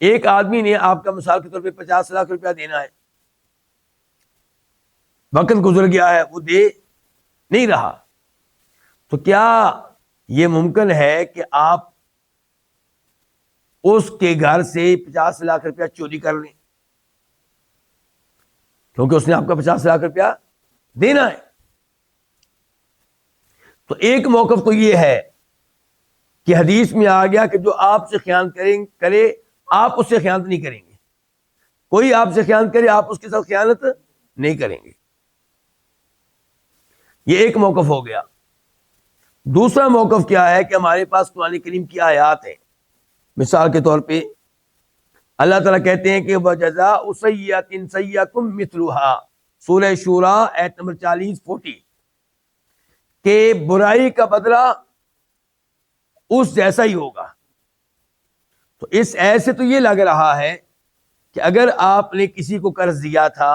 ایک آدمی نے آپ کا مثال کے طور پہ 50 لاکھ روپیہ دینا ہے، وقت گزر گیا ہے، وہ دے نہیں رہا، تو کیا یہ ممکن ہے کہ آپ اس کے گھر سے 50 لاکھ روپیہ چوری کر لیں کیونکہ اس نے آپ کا 50 لاکھ روپیہ دینا ہے؟ تو ایک موقف تو یہ ہے کہ حدیث میں آ گیا کہ جو آپ سے خیانت کرے آپ اس سے خیانت نہیں کریں گے، کوئی آپ سے خیانت کرے آپ اس کے ساتھ خیانت نہیں کریں گے، یہ ایک موقف ہو گیا۔ دوسرا موقف کیا ہے کہ ہمارے پاس قرآن کریم کی آیات ہیں، مثال کے طور پہ اللہ تعالیٰ کہتے ہیں کہ وَجَزَاءُ سَیِّئَةٍ سَیِّئَةٌ مِثْلُهَا، سورہ شورى آیت نمبر 40 کہ برائی کا بدلہ اس جیسا ہی ہوگا۔ تو اس ایسے تو یہ لگ رہا ہے کہ اگر آپ نے کسی کو قرض دیا تھا،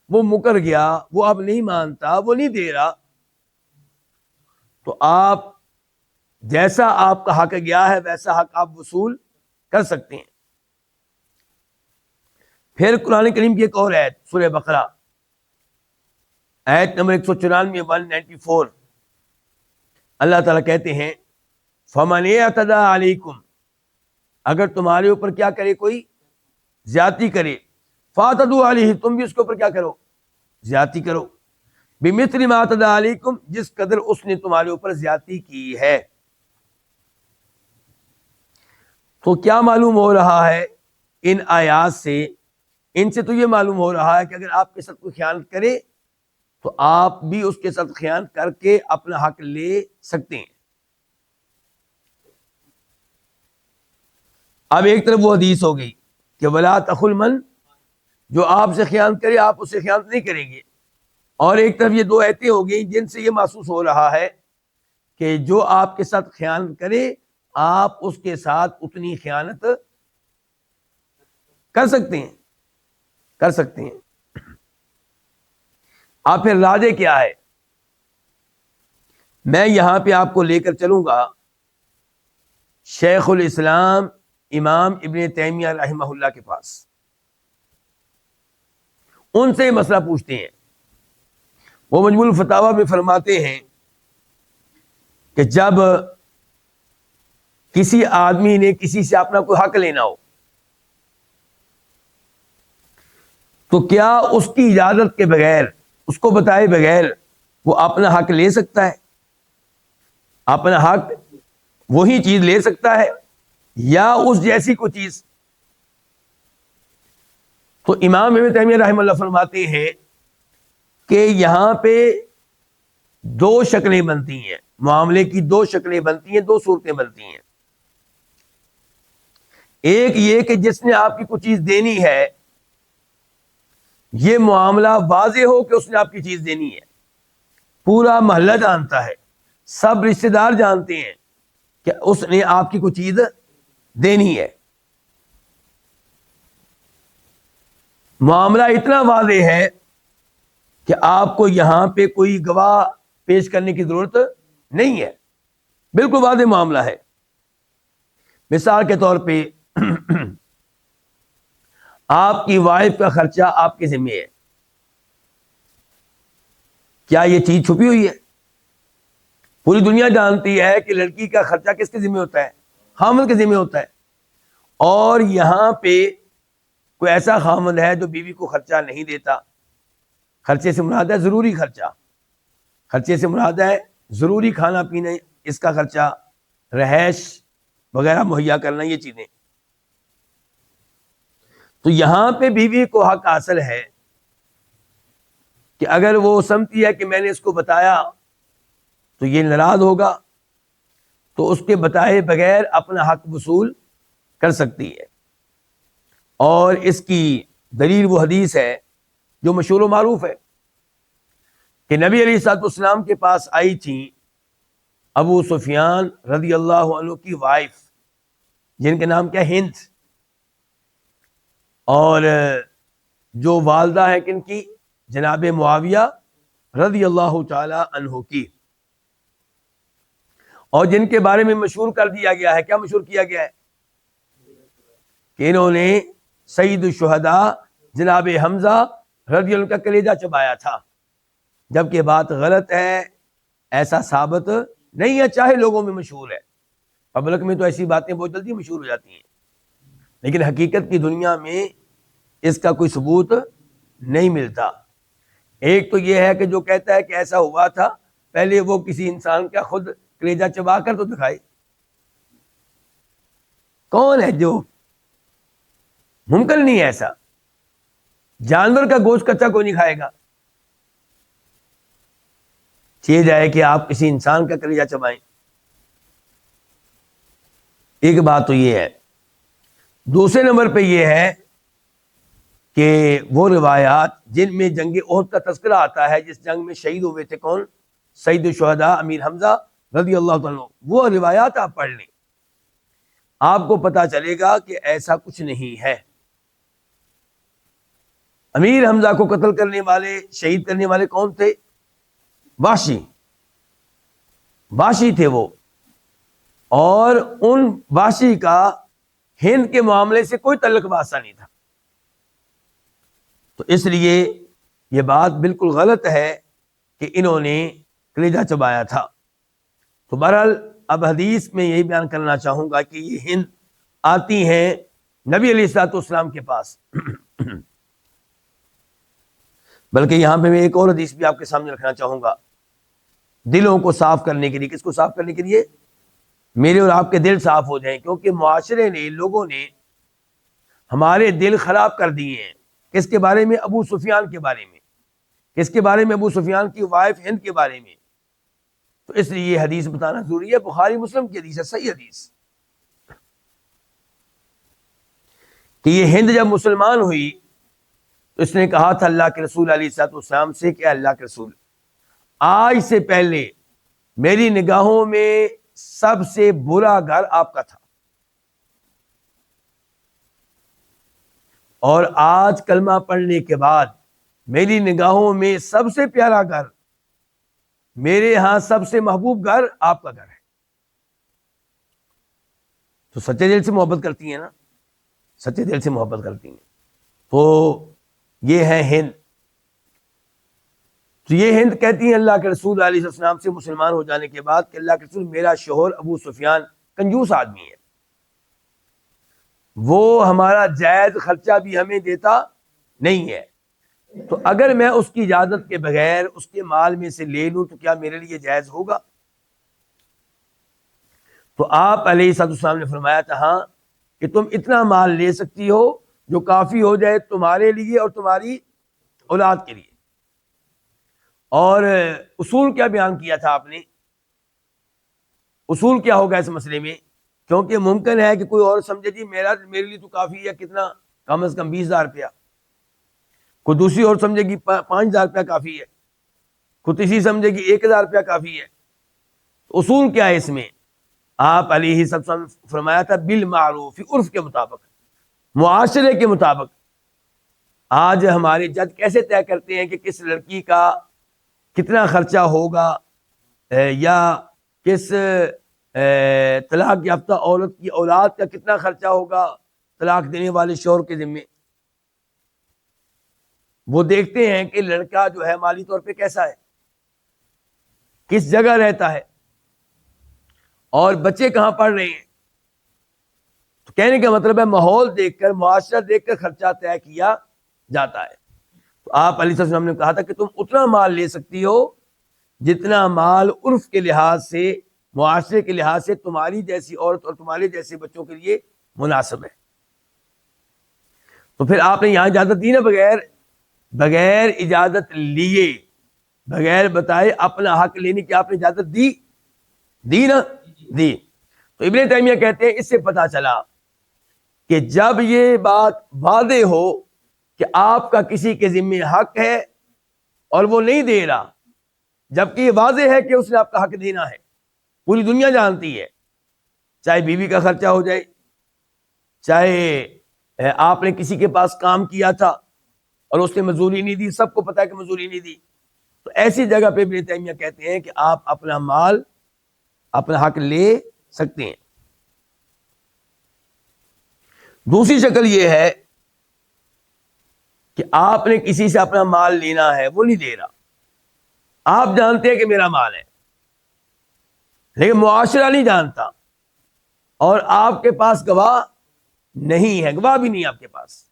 وہ مکر گیا، وہ اب نہیں مانتا، وہ نہیں دے رہا، تو آپ جیسا آپ کا حق گیا ہے ویسا حق آپ وصول کر سکتے ہیں۔ پھر قرآن کریم کی ایک اور آیت سورہ بقرہ آیت نمبر 194 194 اللہ تعالیٰ کہتے ہیں فَمَنِ اعْتَدَىٰ عَلَيْكُمْ، اگر تمہارے اوپر کیا کرے، کوئی زیادتی کرے، فَاعْتَدُوا عَلَيْهِ، تم بھی اس کے اوپر کیا کرو، زیادتی کرو، بِمِثْلِ مَا اعْتَدَىٰ عَلَيْكُمْ، جس قدر اس نے تمہارے اوپر زیادتی کی ہے۔ تو کیا معلوم ہو رہا ہے ان آیات سے؟ ان سے تو یہ معلوم ہو رہا ہے کہ اگر آپ کے ساتھ کوئی خیانت کرے تو آپ بھی اس کے ساتھ خیانت کر کے اپنا حق لے سکتے ہیں۔ اب ایک طرف وہ حدیث ہو گئی کہ وَلَا تَخُلْ مَنْ، جو آپ سے خیانت کرے آپ اس سے خیانت نہیں کریں گے، اور ایک طرف یہ دو آیتیں ہو گئی جن سے یہ محسوس ہو رہا ہے کہ جو آپ کے ساتھ خیانت کرے آپ اس کے ساتھ اتنی خیانت کر سکتے ہیں، کر سکتے ہیں۔ آپ پھر راجے کیا ہے؟ میں یہاں پہ آپ کو لے کر چلوں گا شیخ الاسلام امام ابن تیمیہ رحمہ اللہ کے پاس، ان سے مسئلہ پوچھتے ہیں۔ وہ مجموع الفتاوی میں فرماتے ہیں کہ جب کسی آدمی نے کسی سے اپنا کوئی حق لینا ہو تو کیا اس کی اجازت کے بغیر، اس کو بتائے بغیر وہ اپنا حق لے سکتا ہے؟ اپنا حق وہی چیز لے سکتا ہے یا اس جیسی کوئی چیز؟ تو امام ابن تیمیہ رحمہ اللہ فرماتے ہیں کہ یہاں پہ دو شکلیں بنتی ہیں، معاملے کی دو شکلیں بنتی ہیں، دو صورتیں بنتی ہیں۔ ایک یہ کہ جس نے آپ کی کوئی چیز دینی ہے، یہ معاملہ واضح ہو کہ اس نے آپ کی چیز دینی ہے، پورا محلہ جانتا ہے، سب رشتہ دار جانتے ہیں کہ اس نے آپ کی کوئی چیز دینی ہے، معاملہ اتنا واضح ہے کہ آپ کو یہاں پہ کوئی گواہ پیش کرنے کی ضرورت نہیں ہے، بالکل واضح معاملہ ہے۔ مثال کے طور پہ آپ کی وائف کا خرچہ آپ کے ذمہ ہے، کیا یہ چیز چھپی ہوئی ہے؟ پوری دنیا جانتی ہے کہ لڑکی کا خرچہ کس کے ذمہ ہوتا ہے؟ خامند کے ذمہ ہوتا ہے، اور یہاں پہ کوئی ایسا خامند ہے جو بیوی کو خرچہ نہیں دیتا۔ خرچے سے مراد ہے ضروری خرچہ، خرچے سے مراد ہے ضروری کھانا پینے، اس کا خرچہ، رہائش وغیرہ مہیا کرنا، یہ چیزیں۔ تو یہاں پہ بیوی کو حق حاصل ہے کہ اگر وہ سمجھتی ہے کہ میں نے اس کو بتایا تو یہ ناراض ہوگا، تو اس کے بتائے بغیر اپنا حق وصول کر سکتی ہے۔ اور اس کی دلیل وہ حدیث ہے جو مشہور و معروف ہے کہ نبی علیہ الصلوۃ والسلام کے پاس آئی تھیں ابو سفیان رضی اللہ عنہ کی وائف، جن کے نام کیا، ہند، اور جو والدہ ہے کن کی، جناب معاویہ رضی اللہ تعالی عنہ کی، اور جن کے بارے میں مشہور کر دیا گیا ہے، کیا مشہور کیا گیا ہے کہ انہوں نے سید الشہداء جناب حمزہ رضی اللہ عنہ کا کلیجہ چبایا تھا۔ جبکہ بات غلط ہے، ایسا ثابت نہیں ہے، چاہے لوگوں میں مشہور ہے۔ پبلک میں تو ایسی باتیں بہت جلدی مشہور ہو جاتی ہیں، لیکن حقیقت کی دنیا میں اس کا کوئی ثبوت نہیں ملتا۔ ایک تو یہ ہے کہ جو کہتا ہے کہ ایسا ہوا تھا، پہلے وہ کسی انسان کا خود کلیجہ چبا کر تو دکھائے۔ کون ہے جو؟ ممکن نہیں ہے ایسا، جانور کا گوشت کچا کوئی نہیں کھائے گا۔ چیز ہے کہ آپ کسی انسان کا کلیجہ چبائیں۔ ایک بات تو یہ ہے۔ دوسرے نمبر پہ یہ ہے کہ وہ روایات جن میں جنگ احد کا تذکرہ آتا ہے، جس جنگ میں شہید ہوئے تھے کون؟ سید الشہداء امیر حمزہ رضی اللہ تعالیٰ عنہ، وہ روایات آپ پڑھ لیں، آپ کو پتا چلے گا کہ ایسا کچھ نہیں ہے۔ امیر حمزہ کو قتل کرنے والے، شہید کرنے والے کون تھے؟ واشی تھے وہ، اور ان واشی کا ہند کے معاملے سے کوئی تعلق واسطہ نہیں تھا۔ تو اس لیے یہ بات بالکل غلط ہے کہ انہوں نے کلیجہ چبایا تھا۔ تو بہرحال اب حدیث میں یہی بیان کرنا چاہوں گا کہ یہ ہند آتی ہیں نبی علیہ الصلوۃ والسلام کے پاس۔ بلکہ یہاں پہ میں ایک اور حدیث بھی آپ کے سامنے رکھنا چاہوں گا، دلوں کو صاف کرنے کے لیے۔ کس کو صاف کرنے کے لیے؟ میرے اور آپ کے دل صاف ہو جائیں، کیونکہ معاشرے نے، لوگوں نے ہمارے دل خراب کر دیے ہیں۔ کس کے بارے میں؟ ابو سفیان کے بارے میں۔ کس کے بارے میں؟ ابو سفیان کی وائف ہند کے بارے میں۔ تو اس لیے یہ حدیث بتانا ضروری ہے، بخاری مسلم کی حدیث ہے، صحیح حدیث، کہ یہ ہند جب مسلمان ہوئی تو اس نے کہا تھا اللہ کے رسول علیہ الصلوۃ والسلام سے کہ اللہ کے رسول، آج سے پہلے میری نگاہوں میں سب سے برا گھر آپ کا تھا، اور آج کلمہ پڑھنے کے بعد میری نگاہوں میں سب سے پیارا گھر، میرے ہاں سب سے محبوب گھر آپ کا گھر ہے۔ تو سچے دل سے محبت کرتی ہیں نا، سچے دل سے محبت کرتی ہیں۔ تو یہ ہے ہند۔ تو یہ ہند کہتی ہیں اللہ کے رسول علیہ السلام سے مسلمان ہو جانے کے بعد کہ اللہ کے رسول، میرا شوہر ابو سفیان کنجوس آدمی ہے، وہ ہمارا جائز خرچہ بھی ہمیں دیتا نہیں ہے، تو اگر میں اس کی اجازت کے بغیر اس کے مال میں سے لے لوں تو کیا میرے لیے جائز ہوگا؟ تو آپ علیہ السلام نے فرمایا تھا ہاں، کہ تم اتنا مال لے سکتی ہو جو کافی ہو جائے تمہارے لیے اور تمہاری اولاد کے لیے۔ اور اصول کیا بیان کیا تھا آپ نے؟ اصول کیا ہوگا اس مسئلے میں؟ کیونکہ ممکن ہے کہ کوئی اور سمجھے جی میرے لیے تو کافی ہے، کتنا؟ کم از کم 20,000 روپیہ، کوئی دوسری اور سمجھے گی 5,000 روپیہ کافی ہے، کوئی تیسری سمجھے گی 1,000 روپیہ کافی ہے۔ اصول کیا ہے اس میں؟ آپ علیہ السلام نے فرمایا تھا بالمعروف، عرف کے مطابق، معاشرے کے مطابق۔ آج ہمارے جج کیسے طے کرتے ہیں کہ کس لڑکی کا کتنا خرچہ ہوگا، یا کس طلاق یافتہ عورت کی اولاد کا کتنا خرچہ ہوگا طلاق دینے والے شوہر کے ذمے؟ وہ دیکھتے ہیں کہ لڑکا جو ہے مالی طور پہ کیسا ہے، کس جگہ رہتا ہے، اور بچے کہاں پڑھ رہے ہیں۔ تو کہنے کا مطلب ہے ماحول دیکھ کر، معاشرہ دیکھ کر خرچہ طے کیا جاتا ہے۔ تو آپ علیہ السلام نے کہا تھا کہ تم اتنا مال لے سکتی ہو جتنا مال عرف کے لحاظ سے، معاشرے کے لحاظ سے تمہاری جیسی عورت اور تمہارے جیسے بچوں کے لیے مناسب ہے۔ تو پھر آپ نے یہاں اجازت دی نا، بغیر اجازت لیے، بغیر بتائے اپنا حق لینے کی آپ نے اجازت دی نا، دی۔ تو ابن تیمیہ کہتے ہیں اس سے پتہ چلا کہ جب یہ بات واضح ہو کہ آپ کا کسی کے ذمہ حق ہے اور وہ نہیں دے رہا، جبکہ یہ واضح ہے کہ اس نے آپ کا حق دینا ہے، پوری دنیا جانتی ہے، چاہے بیوی کا خرچہ ہو جائے، چاہے آپ نے کسی کے پاس کام کیا تھا اور اس نے مزدوری نہیں دی، سب کو پتا ہے کہ مزدوری نہیں دی۔ تو ایسی جگہ پہ ابن تیمیہ کہتے ہیں کہ آپ اپنا مال، اپنا حق لے سکتے ہیں۔ دوسری شکل یہ ہے کہ آپ نے کسی سے اپنا مال لینا ہے، وہ نہیں دے رہا، آپ جانتے ہیں کہ میرا مال ہے، لیکن معاشرہ نہیں جانتا، اور آپ کے پاس گواہ نہیں ہے، گواہ بھی نہیں آپ کے پاس،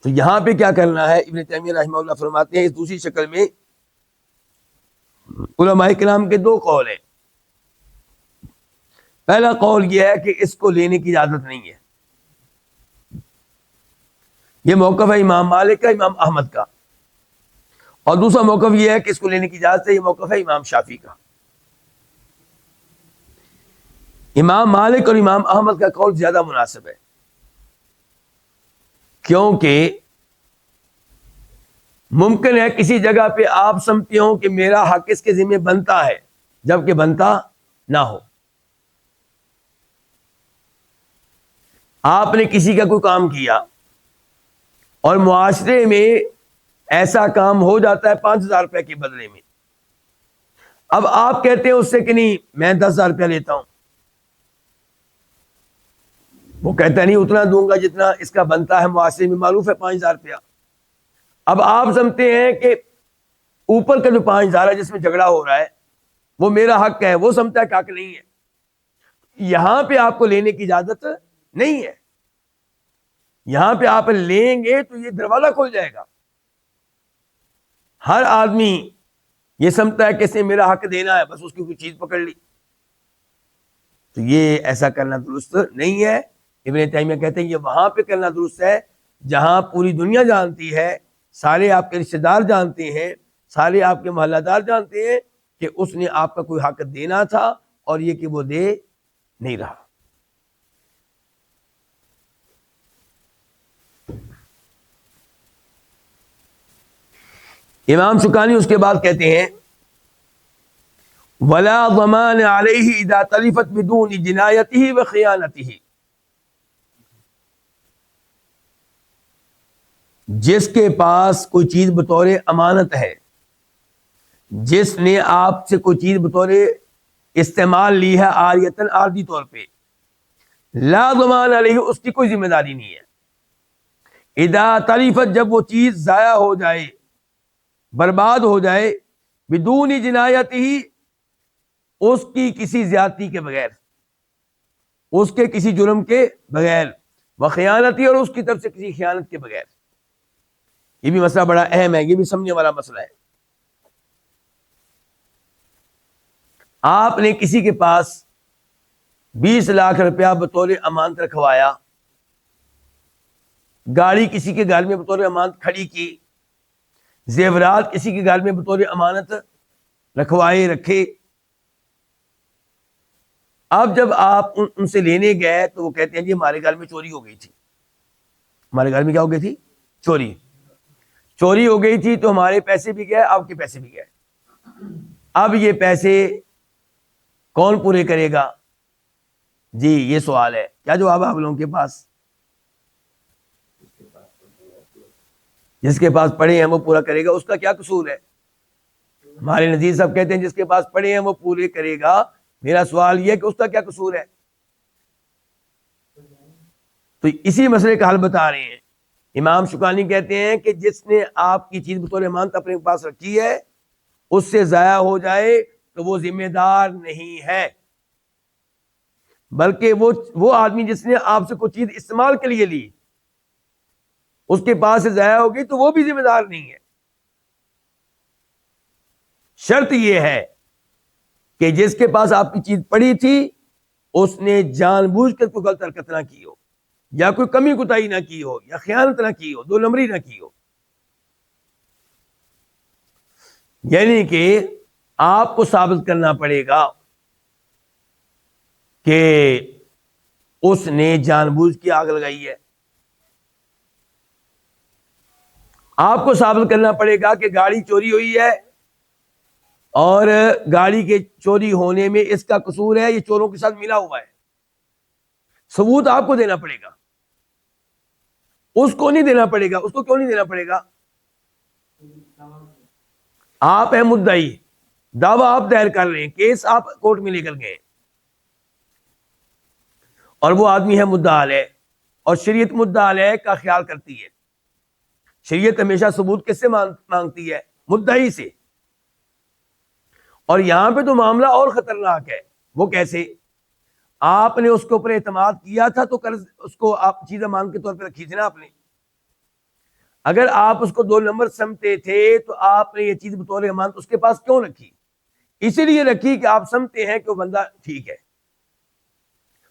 تو یہاں پہ کیا کرنا ہے؟ ابن تیمیہ رحمہ اللہ فرماتے ہیں اس دوسری شکل میں علماء کرام کے دو قول ہیں۔ پہلا قول یہ ہے کہ اس کو لینے کی اجازت نہیں ہے، یہ موقف ہے امام مالک کا، امام احمد کا، اور دوسرا موقف یہ ہے کہ اس کو لینے کی اجازت ہے، یہ موقف ہے امام شافعی کا۔ امام مالک اور امام احمد کا قول زیادہ مناسب ہے، کیونکہ ممکن ہے کسی جگہ پہ آپ سمجھتے ہو کہ میرا حق اس کے ذمہ بنتا ہے، جبکہ بنتا نہ ہو۔ آپ نے کسی کا کوئی کام کیا اور معاشرے میں ایسا کام ہو جاتا ہے 5,000 روپے کے بدلے میں، اب آپ کہتے ہیں اس سے کہ نہیں میں 10,000 روپیہ لیتا ہوں، وہ کہتا ہے نہیں اتنا دوں گا جتنا اس کا بنتا ہے، معاشرے میں معروف ہے 5,000 روپیہ۔ اب آپ سمجھتے ہیں کہ اوپر کا جو 5,000 ہے جس میں جھگڑا ہو رہا ہے وہ میرا حق ہے، وہ سمجھتا ہے کہ حق نہیں ہے، یہاں پہ آپ کو لینے کی اجازت نہیں ہے۔ یہاں پہ آپ لیں گے تو یہ دروازہ کھل جائے گا، ہر آدمی یہ سمجھتا ہے کہ اس نے میرا حق دینا ہے، بس اس کی کوئی چیز پکڑ لی، تو یہ ایسا کرنا درست نہیں ہے۔ ابن تیمیہ کہتے ہیں یہ وہاں پہ کرنا درست ہے جہاں پوری دنیا جانتی ہے، سارے آپ کے رشتے دار جانتے ہیں، سارے آپ کے محلہ دار جانتے ہیں کہ اس نے آپ کا کوئی حق دینا تھا اور یہ کہ وہ دے نہیں رہا۔ امام شوکانی اس کے بعد کہتے ہیں وَلَا ضَمَانَ عَلَيْهِ إِذَا تَلِفَتْ بِدُونِ جِنَایَتِهِ وَخِیَانَتِهِ، جس کے پاس کوئی چیز بطور امانت ہے، جس نے آپ سے کوئی چیز بطور استعمال لی ہے عاریتاً عارضی طور پہ، لا ضمان علیہ، اس کی کوئی ذمہ داری نہیں ہے۔ اذا تلفت، جب وہ چیز ضائع ہو جائے، برباد ہو جائے، بدون جنایتہ، اس کی کسی زیادتی کے بغیر، اس کے کسی جرم کے بغیر، وخیانتی، اور اس کی طرف سے کسی خیانت کے بغیر۔ یہ بھی مسئلہ بڑا اہم ہے، یہ بھی سمجھنے والا مسئلہ ہے۔ آپ نے کسی کے پاس 20 لاکھ روپیہ بطور امانت رکھوایا، گاڑی کسی کے گھر میں بطور امانت کھڑی کی، زیورات کسی کے گھر میں بطور امانت رکھوائے رکھے، اب جب آپ ان سے لینے گئے تو وہ کہتے ہیں جی ہمارے گھر میں چوری ہو گئی تھی، ہمارے گھر میں کیا ہو گئی تھی؟ چوری ہو گئی تھی، تو ہمارے پیسے بھی گئے، آپ کے پیسے بھی گئے، اب یہ پیسے کون پورے کرے گا؟ جی یہ سوال ہے، کیا جواب آپ لوگوں کے پاس؟ جس کے پاس پڑے ہیں وہ پورا کرے گا، اس کا کیا قصور ہے؟ ہمارے نذیر صاحب کہتے ہیں جس کے پاس پڑے ہیں وہ پورے کرے گا، میرا سوال یہ ہے کہ اس کا کیا قصور ہے؟ تو اسی مسئلے کا حل بتا رہے ہیں۔ امام شوکانی کہتے ہیں کہ جس نے آپ کی چیز بطور امانت اپنے پاس رکھی ہے، اس سے ضائع ہو جائے تو وہ ذمہ دار نہیں ہے، بلکہ وہ آدمی جس نے آپ سے کوئی چیز استعمال کے لیے لی، اس کے پاس سے ضائع ہو گئی تو وہ بھی ذمہ دار نہیں ہے۔ شرط یہ ہے کہ جس کے پاس آپ کی چیز پڑی تھی اس نے جان بوجھ کر کوئی غلط حرکت نہ کی ہو، یا کوئی کمی کوتاہی نہ کی ہو، یا خیانت نہ کی ہو، دو نمبری نہ کی ہو، یعنی کہ آپ کو ثابت کرنا پڑے گا کہ اس نے جان بوجھ کی آگ لگائی ہے، آپ کو ثابت کرنا پڑے گا کہ گاڑی چوری ہوئی ہے اور گاڑی کے چوری ہونے میں اس کا قصور ہے، یہ چوروں کے ساتھ ملا ہوا ہے، ثبوت آپ کو دینا پڑے گا، اس کو نہیں دینا پڑے گا۔ اس کو کیوں نہیں دینا پڑے گا؟ آپ ہیں مدعی، دعویٰ آپ دائر کر رہے ہیں، کیس آپ کورٹ میں لے کر گئے، اور وہ آدمی ہے مدعا علیہ، اور شریعت مدعا علیہ کا خیال کرتی ہے۔ شریعت ہمیشہ ثبوت کس سے مانگتی ہے؟ مدعی سے۔ اور یہاں پہ تو معاملہ اور خطرناک ہے. وہ کیسے؟ آپ نے اس کے اوپر اعتماد کیا تھا تو قرض اس کو آپ چیز امان کے طور پہ رکھی تھی نا آپ نے. اگر آپ اس کو 2 نمبر سمجھتے تھے تو آپ نے یہ چیز بطور امانت اس کے پاس کیوں رکھی؟ اسی لیے رکھی کہ آپ سمجھتے ہیں کہ وہ بندہ ٹھیک ہے,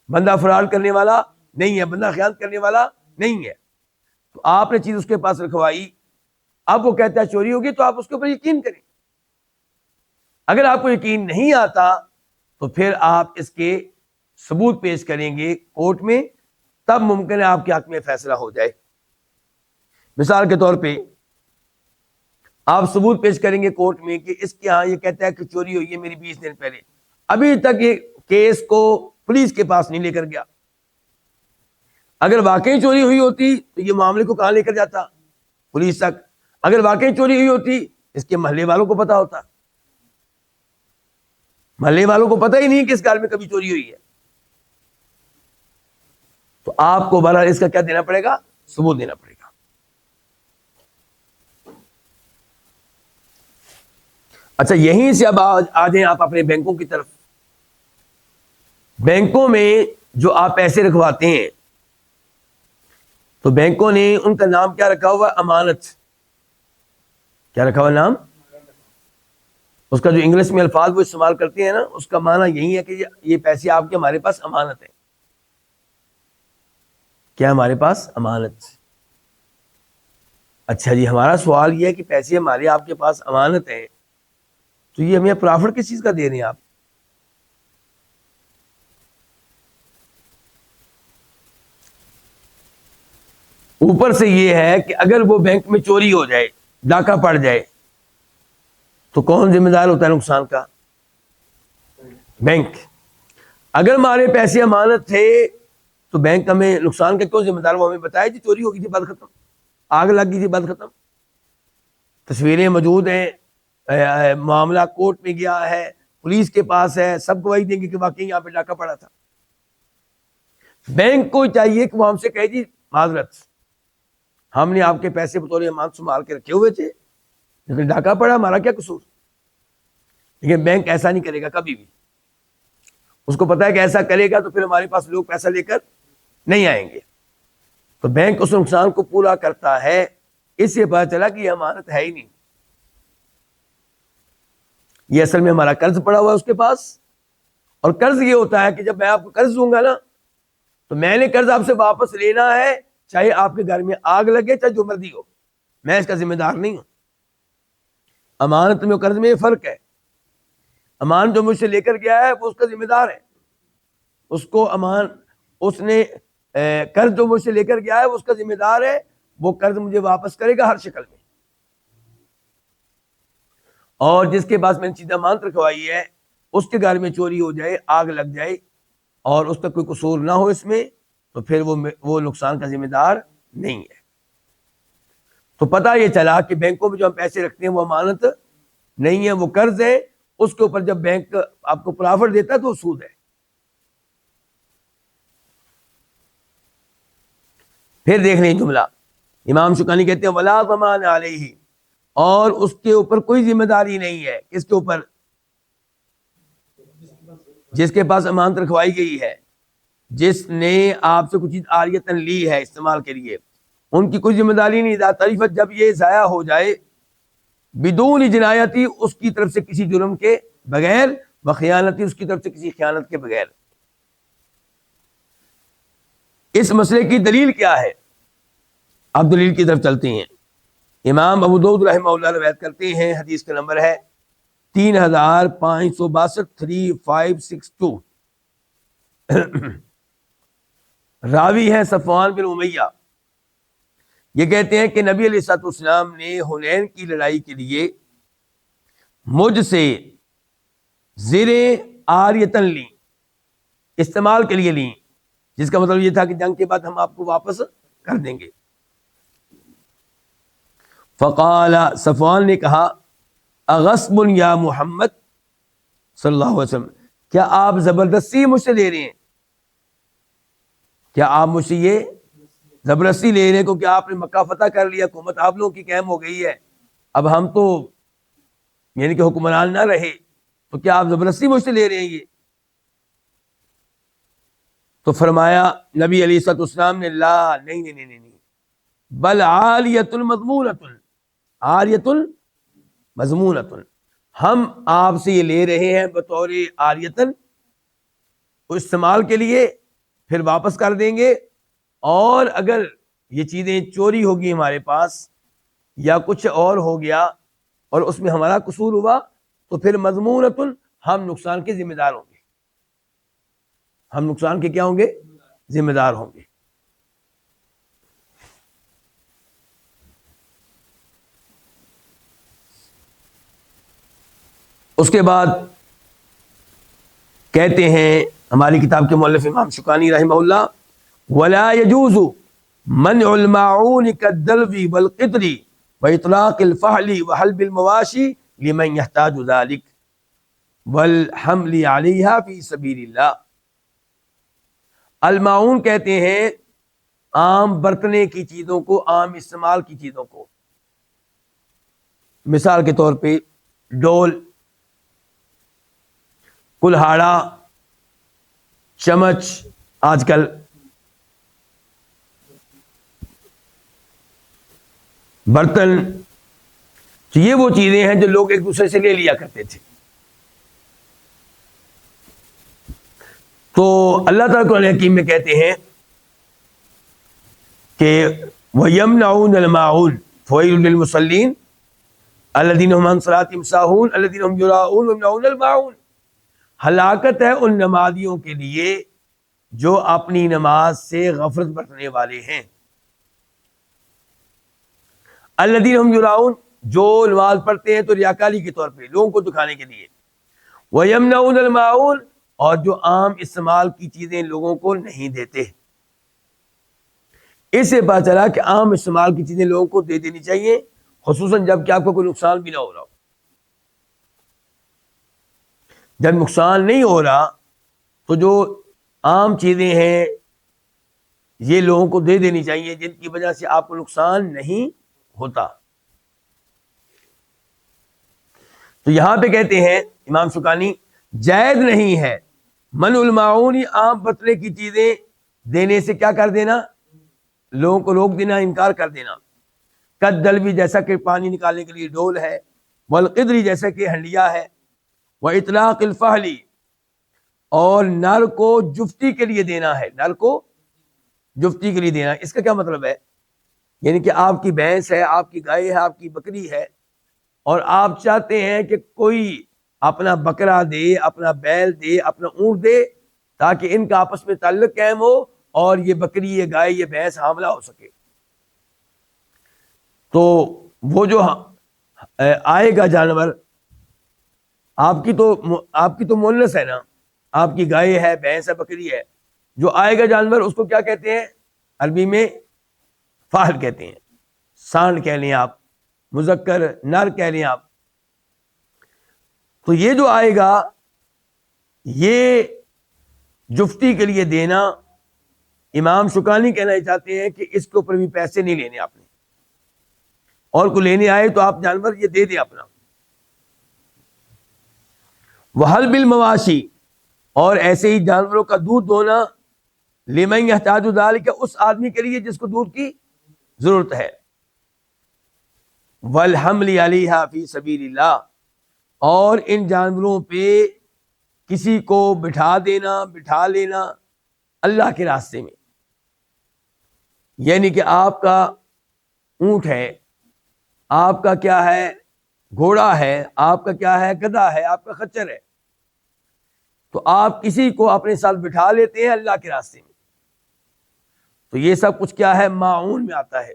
بندہ فراڈ کرنے والا نہیں ہے, بندہ خیانت کرنے والا نہیں ہے, تو آپ نے چیز اس کے پاس رکھوائی. اب وہ کہتا ہے چوری ہوگی تو آپ اس کے اوپر یقین کریں. اگر آپ کو یقین نہیں آتا تو پھر آپ اس کے ثبوت پیش کریں گے کورٹ میں, تب ممکن ہے آپ کے حق میں فیصلہ ہو جائے. مثال کے طور پہ آپ ثبوت پیش کریں گے کورٹ میں کہ اس کے ہاں یہ کہتا ہے کہ چوری ہوئی ہے میری 20 دن پہلے, ابھی تک یہ کیس کو پولیس کے پاس نہیں لے کر گیا. اگر واقعی چوری ہوئی ہوتی تو یہ معاملے کو کہاں لے کر جاتا؟ پولیس تک. اگر واقعی چوری ہوئی ہوتی اس کے محلے والوں کو پتا ہوتا. محلے والوں کو پتہ ہی نہیں کہ اس گھر میں کبھی چوری ہوئی ہے. تو آپ کو بہرحال اس کا کیا دینا پڑے گا؟ ثبوت دینا پڑے گا. اچھا, یہیں سے اب آ جائیں آپ اپنے بینکوں کی طرف. بینکوں میں جو آپ پیسے رکھواتے ہیں تو بینکوں نے ان کا نام کیا رکھا ہوا؟ امانت. کیا رکھا ہوا نام؟ اس کا جو انگلش میں الفاظ وہ استعمال کرتے ہیں نا, اس کا معنی یہی ہے کہ یہ پیسے آپ کے ہمارے پاس امانت ہے. کیا ہمارے پاس امانت؟ اچھا جی, ہمارا سوال یہ ہے کہ پیسے ہمارے آپ کے پاس امانت ہیں تو یہ ہمیں پرافٹ کس چیز کا دے رہے ہیں آپ؟ اوپر سے یہ ہے کہ اگر وہ بینک میں چوری ہو جائے, ڈاکہ پڑ جائے, تو کون ذمہ دار ہوتا ہے نقصان کا؟ بینک. اگر ہمارے پیسے امانت تھے تو بینک ہمیں نقصان کا کیوں ذمہ دار؟ وہ ہمیں بتایا جی چوری ہو گئی تھی, بات ختم, آگ لگ گئی تھی, بات ختم. تصویریں موجود ہیں, معاملہ کورٹ میں گیا ہے, پولیس کے پاس ہے, سب گواہی دیں گے کہ واقعی یہاں پہ ڈاکہ پڑا تھا. بینک کو چاہیے کہ وہ ہم سے کہے جی معذرت, ہم نے آپ کے پیسے بطور امانت سنبھال کے رکھے ہوئے تھے لیکن ڈاکہ پڑا, ہمارا کیا قصور؟ لیکن بینک ایسا نہیں کرے گا کبھی بھی. اس کو پتا ہے کہ ایسا کرے گا تو پھر ہمارے پاس لوگ پیسہ لے کر نہیں آئیں گے. تو بینک اس نقصان کو پورا کرتا ہے. اس سے پتا چلا کہ یہ امانت ہے ہی نہیں, یہ اصل میں ہمارا قرض پڑا ہوا ہے اس کے پاس. اور قرض یہ ہوتا ہے کہ جب میں آپ کو قرض دوں گا نا تو میں نے قرض آپ سے واپس لینا ہے, چاہے آپ کے گھر میں آگ لگے, چاہے جو مرضی ہو, میں اس کا ذمہ دار نہیں ہوں. امانت میں اور قرض میں یہ فرق ہے. امانت جو مجھ سے لے کر گیا ہے وہ اس کا ذمہ دار ہے, اس کو اس نے قرض جو مجھ سے لے کر گیا ہے وہ اس کا ذمہ دار ہے, وہ قرض مجھے واپس کرے گا ہر شکل میں. اور جس کے پاس میں نے چیز امانت رکھوائی ہے اس کے گھر میں چوری ہو جائے, آگ لگ جائے اور اس کا کوئی قصور نہ ہو اس میں, تو پھر وہ نقصان کا ذمہ دار نہیں ہے. تو پتہ یہ چلا کہ بینکوں میں جو ہم پیسے رکھتے ہیں وہ امانت نہیں ہے, وہ قرض ہے. اس کے اوپر جب بینک آپ کو پرافٹ دیتا ہے تو وہ سود ہے. پھر دیکھ لیں جملہ, امام شوکانی کہتے ہیں ولا ضمان علیہ, اور اس کے اوپر کوئی ذمہ داری نہیں ہے. کس کے اوپر؟ جس کے پاس امانت رکھوائی گئی ہے, جس نے آپ سے کچھ چیز عاریتاً لی ہے استعمال کے لیے, ان کی کوئی ذمہ داری نہیں. تعریفت جب یہ ضائع ہو جائے بدون جنایتی, اس کی طرف سے کسی جرم کے بغیر, بخیانتی, اس کی طرف سے کسی خیانت کے بغیر. اس مسئلے کی دلیل کیا ہے؟ اب دلیل کی طرف چلتے ہیں. امام ابو داؤد رحمہ اللہ روایت کرتے ہیں, حدیث کا نمبر ہے 3562 3562. راوی ہیں صفوان بن امیہ. یہ کہتے ہیں کہ نبی علیہ الصلوۃ والسلام نے حنین کی لڑائی کے لیے مجھ سے زریں عاریتاً لی, استعمال کے لیے لیں, جس کا مطلب یہ تھا کہ جنگ کے بعد ہم آپ کو واپس کر دیں گے. فقال, صفوان نے کہا اغصب یا محمد صلی اللہ علیہ وسلم, کیا آپ زبردستی مجھ سے لے رہے ہیں؟ کیا آپ مجھ سے یہ زبردستی لے رہے ہیں کیونکہ آپ نے مکہ فتح کر لیا, حکومت آپ لوگوں کی قائم ہو گئی ہے, اب ہم تو یعنی کہ حکمران نہ رہے, تو کیا آپ زبردستی مجھ سے لے رہے ہیں یہ؟ تو فرمایا نبی علیہ الصلوۃ والسلام نے لا نہیں نہیں نہیں نہیں بل عالیۃ مضمونۃ، عاریۃ مضمونۃ، ہم آپ سے یہ لے رہے ہیں بطور عاریۃ، استعمال کے لیے، پھر واپس کر دیں گے، اور اگر یہ چیزیں چوری ہوگی ہمارے پاس یا کچھ اور ہو گیا اور اس میں ہمارا قصور ہوا تو پھر مضمونۃ، ہم نقصان کے ذمہ دار ہوں گے، ہم نقصان کے کیا ہوں گے؟ ذمہ دار ہوں گے۔ اس کے بعد کہتے ہیں ہماری کتاب کے مؤلف امام شوکانی رحمہ اللہ، ولا يجوز منع الماعون كالدلو والقطر واطلاق الفحل وحلب المواشي لمن يحتاج ذلك والحمل عليها في سبيل الله۔ الماعون کہتے ہیں عام برتنے کی چیزوں کو، عام استعمال کی چیزوں کو، مثال کے طور پہ ڈول، کلہاڑا، چمچ، آج کل برتن، تو یہ وہ چیزیں ہیں جو لوگ ایک دوسرے سے لے لیا کرتے تھے۔ تو اللہ تعالیٰ قرآن حکیم میں کہتے ہیں کہ وَيَمْنَعُونَ الْمَاعُونَ فَوَيْلٌ لِّلْمُصَلِّينَ الَّذِينَ هُمْ عَنْ صَلَاتِهِمْ سَاهُونَ الَّذِينَ هُمْ يُرَاءُونَ وَيَمْنَعُونَ الْمَاعُونَ۔ ہلاکت ہے ان نمازیوں کے لیے جو اپنی نماز سے غفلت برتنے والے ہیں۔ الذین ہم یراؤن، جو نماز پڑھتے ہیں تو ریاکاری کے طور پہ، لوگوں کو دکھانے کے لیے، ویمنعون الماعون، اور جو عام استعمال کی چیزیں لوگوں کو نہیں دیتے۔ اس سے پتہ چلا کہ عام استعمال کی چیزیں لوگوں کو دے دینی چاہیے، خصوصاً جب کہ آپ کو کوئی نقصان بھی نہ ہو رہا ہو۔ جب نقصان نہیں ہو رہا تو جو عام چیزیں ہیں یہ لوگوں کو دے دینی چاہیے، جن کی وجہ سے آپ کو نقصان نہیں ہوتا۔ تو یہاں پہ کہتے ہیں امام شوکانی، جائز نہیں ہے من الماعون، عام برتنے کی چیزیں دینے سے کیا کر دینا؟ لوگوں کو روک دینا، انکار کر دینا۔ کالدلوی، جیسا کہ پانی نکالنے کے لیے ڈول ہے، والقدری، جیسا کہ ہنڈیا ہے، وَإِطْلَاقِ الْفَحْلِ، اور نر کو جفتی کے لیے دینا ہے، نر کو جفتی کے لیے دینا۔ اس کا کیا مطلب ہے؟ یعنی کہ آپ کی بھینس ہے، آپ کی گائے ہے، آپ کی بکری ہے، اور آپ چاہتے ہیں کہ کوئی اپنا بکرا دے، اپنا بیل دے، اپنا اونٹ دے، تاکہ ان کا آپس میں تعلق قائم ہو اور یہ بکری، یہ گائے، یہ بھینس حاملہ ہو سکے۔ تو وہ جو آئے گا جانور، آپ کی تو مونس ہے نا، آپ کی گائے ہے، بھینس ہے، بکری ہے، جو آئے گا جانور اس کو کیا کہتے ہیں؟ عربی میں فاحل کہتے ہیں، سانڈ کہہ لیں آپ، مذکر نر کہہ لیں آپ۔ تو یہ جو آئے گا، یہ جفتی کے لیے دینا، امام شوکانی کہنا چاہتے ہیں کہ اس کے اوپر بھی پیسے نہیں لینے آپ نے، اور کو لینے آئے تو آپ جانور یہ دے دیں اپنا۔ وحلب المواشی، اور ایسے ہی جانوروں کا دودھ دونا، لمن یحتاج ذلک، اس آدمی کے لیے جس کو دودھ کی ضرورت ہے۔ والحمل علیہا فی سبیل اللہ، اور ان جانوروں پہ کسی کو بٹھا لینا اللہ کے راستے میں، یعنی کہ آپ کا اونٹ ہے، آپ کا کیا ہے، گھوڑا ہے، آپ کا کیا ہے، گدھا ہے، آپ کا خچر ہے، تو آپ کسی کو اپنے ساتھ بٹھا لیتے ہیں اللہ کے راستے میں، تو یہ سب کچھ کیا ہے؟ معون میں آتا ہے۔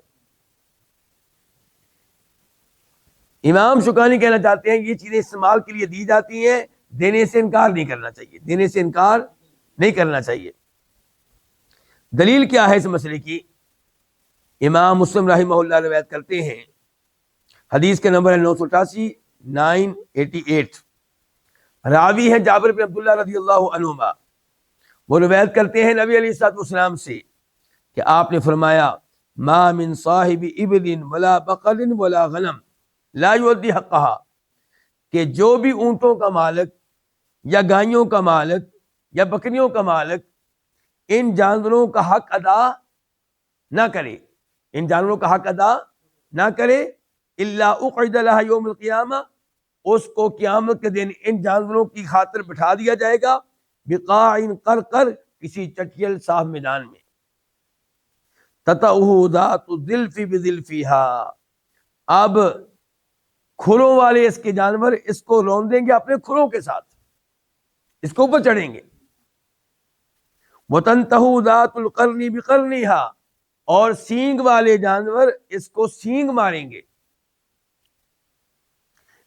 امام شوکانی کہنا چاہتے ہیں یہ چیزیں استعمال کے لیے دی جاتی ہیں، دینے سے انکار نہیں کرنا چاہیے، دینے سے انکار نہیں کرنا چاہیے۔ دلیل کیا ہے اس مسئلے کی؟ امام مسلم رحمہ اللہ روایت کرتے ہیں، حدیث کے نمبر ہے 988، 988، راوی ہے جابر بن عبداللہ رضی اللہ عنہما، وہ روایت کرتے ہیں نبی علیہ الصلوۃ والسلام سے کہ آپ نے فرمایا، ما من صاحب ابل ولا بقر ولا غنم لا یؤدی حقها، کہ جو بھی اونٹوں کا مالک یا گائیوں کا مالک یا بکریوں کا مالک ان جانوروں کا حق ادا نہ کرے، ان جانوروں کا حق ادا نہ کرے، الا اقعد لها یوم القیامہ، اس کو قیامت کے دن ان جانوروں کی خاطر بٹھا دیا جائے گا، بقاع قرقر، کسی چٹیل صاف میدان میں، تطأہ ذات الظلف بظلفہا، اب کھروں والے اس کے جانور اس کو رون دیں گے اپنے کھروں کے ساتھ، اس کو اوپر چڑھیں گے، وتنتہو ذات القرن بقرنہا، اور سینگ والے جانور اس کو سینگ ماریں گے،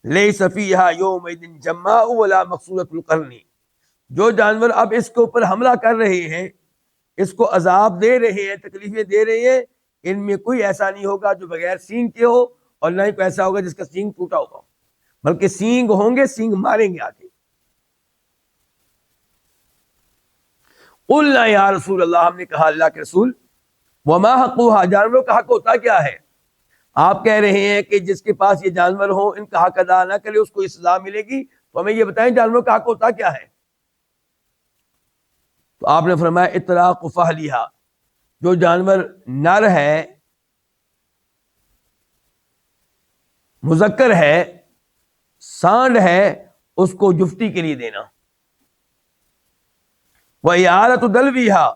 لیس فیہا یومئذ جماء ولا مقصورۃ القرن، جو جانور اب اس کے اوپر حملہ کر رہے ہیں، اس کو عذاب دے رہے ہیں، تکلیفیں دے رہے ہیں، ان میں کوئی ایسا نہیں ہوگا جو بغیر سینگ کے ہو، اور نہ ہی کوئی ایسا ہوگا جس کا سینگ ٹوٹا ہوگا، بلکہ سینگ ہوں گے، سینگ ماریں گے آگے۔ قلنا یا رسول اللہ، ہم نے کہا اللہ کے رسول، وما حقها، جانوروں کا حق ہوتا کیا ہے؟ آپ کہہ رہے ہیں کہ جس کے پاس یہ جانور ہوں ان کا حق ادا نہ کرے اس کو سزا ملے گی، تو ہمیں یہ بتائیں جانوروں کا حق ہوتا کیا ہے؟ تو آپ نے فرمایا اطراق فہلیہا، جو جانور نر ہے، مذکر ہے، سانڈ ہے، اس کو جفتی کے لیے دینا، وَإِعَارَةُ دَلْوِهَا،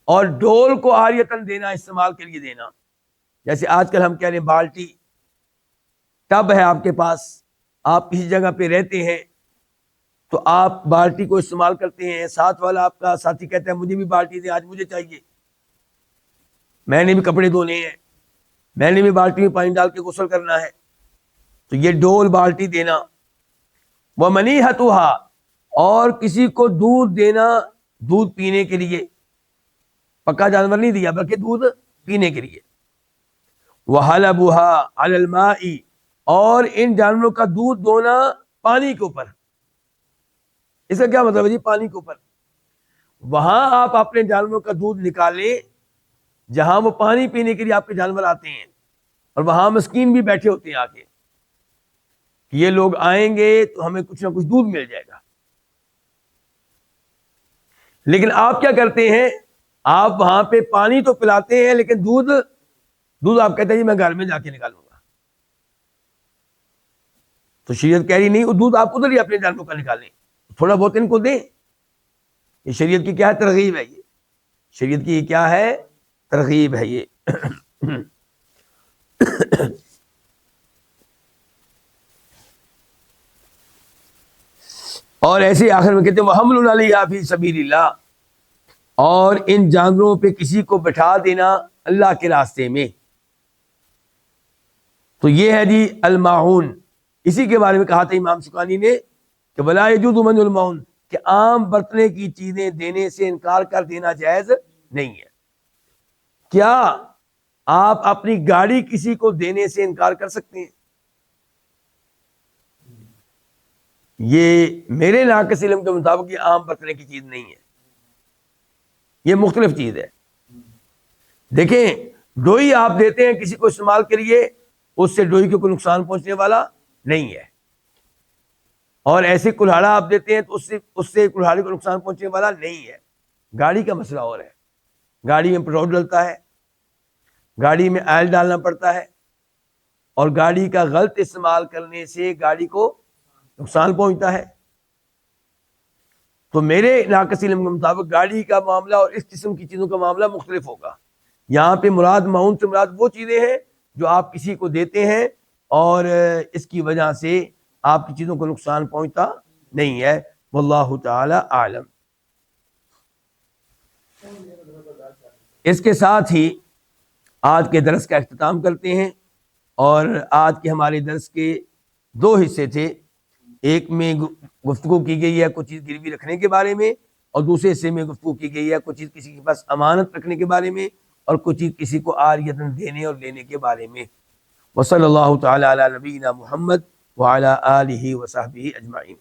اور ڈول کو عاریتاً دینا، استعمال کے لیے دینا، جیسے آج کل ہم کہہ رہے ہیں بالٹی، ٹب ہے آپ کے پاس، آپ کسی جگہ پہ رہتے ہیں تو آپ بالٹی کو استعمال کرتے ہیں، ساتھ والا آپ کا ساتھی کہتا ہے مجھے بھی بالٹی دے، آج مجھے چاہیے، میں نے بھی کپڑے دھونے ہیں، میں نے بھی بالٹی میں پانی ڈال کے غسل کرنا ہے، تو یہ ڈول بالٹی دینا، وَمَنِيحَتُهَا، اور کسی کو دودھ دینا، دودھ پینے کے لیے، پکا جانور نہیں دیا بلکہ دودھ پینے کے لیے، وَحَلَبُهَا عَلَى الْمَاءِ، اور ان جانوروں کا دودھ دونا پانی کے اوپر، اس کا کیا مطلب ہے جی؟ پانی کے اوپر، وہاں آپ اپنے جانوروں کا دودھ نکالیں جہاں وہ پانی پینے کے لیے آپ کے جانور آتے ہیں، اور وہاں مسکین بھی بیٹھے ہوتے ہیں آگے کہ یہ لوگ آئیں گے تو ہمیں کچھ نہ کچھ دودھ مل جائے گا، لیکن آپ کیا کرتے ہیں؟ آپ وہاں پہ پانی تو پلاتے ہیں لیکن دودھ آپ کہتے ہیں جی میں گھر میں جا کے نکالوں گا، تو شریعت کہہ رہی نہیں، وہ دودھ آپ ادھر ہی اپنے جانوروں کا نکالیں، تھوڑا بہت ان کو دیں، یہ شریعت کی کیا ہے؟ ترغیب ہے، یہ شریعت کی کیا ہے؟ ترغیب ہے یہ۔ اور ایسے آخر میں کہتے ہیں وَحَمْلٌ عَلَيْهَا فِي سَبِيلِ اللَّهِ، اور ان جانوروں پہ کسی کو بٹھا دینا اللہ کے راستے میں، تو یہ ہے جی الماعون، اسی کے بارے میں کہا تھا امام شوکانی نے کہ وَلَا يَجُوزُ مَنْعُ الْمَعُونِ، کہ عام برتنے کی چیزیں دینے سے انکار کر دینا جائز نہیں ہے۔ کیا آپ اپنی گاڑی کسی کو دینے سے انکار کر سکتے ہیں؟ یہ میرے ناقص علم کے مطابق یہ عام برتنے کی چیز نہیں ہے، یہ مختلف چیز ہے۔ دیکھیں ڈوئی آپ دیتے ہیں کسی کو استعمال کے لیے، اس سے ڈوئی کو کوئی نقصان پہنچنے والا نہیں ہے، اور ایسے کلہاڑا آپ دیتے ہیں تو اس سے کلہاڑی کو نقصان پہنچنے والا نہیں ہے۔ گاڑی کا مسئلہ اور ہے، گاڑی میں پیٹرول ڈلتا ہے، گاڑی میں آئل ڈالنا پڑتا ہے، اور گاڑی کا غلط استعمال کرنے سے گاڑی کو نقصان پہنچتا ہے، تو میرے ناقص علم کے مطابق گاڑی کا معاملہ اور اس قسم کی چیزوں کا معاملہ مختلف ہوگا۔ یہاں پہ مراد معاون سے مراد وہ چیزیں ہیں جو آپ کسی کو دیتے ہیں اور اس کی وجہ سے آپ کی چیزوں کو نقصان پہنچتا نہیں ہے، واللہ تعالی اعلم۔ اس کے ساتھ ہی آج کے درس کا اختتام کرتے ہیں، اور آج کے ہمارے درس کے دو حصے تھے، ایک میں گفتگو کی گئی ہے کچھ چیز گروی رکھنے کے بارے میں، اور دوسرے حصے میں گفتگو کی گئی ہے کچھ چیز کسی کے پاس امانت رکھنے کے بارے میں، اور کچھ چیز کسی کو عاریتاً دینے اور لینے کے بارے میں۔ وصلی اللہ تعالی علی نبینا محمد وعلی آلہ وصحبہ اجمعین۔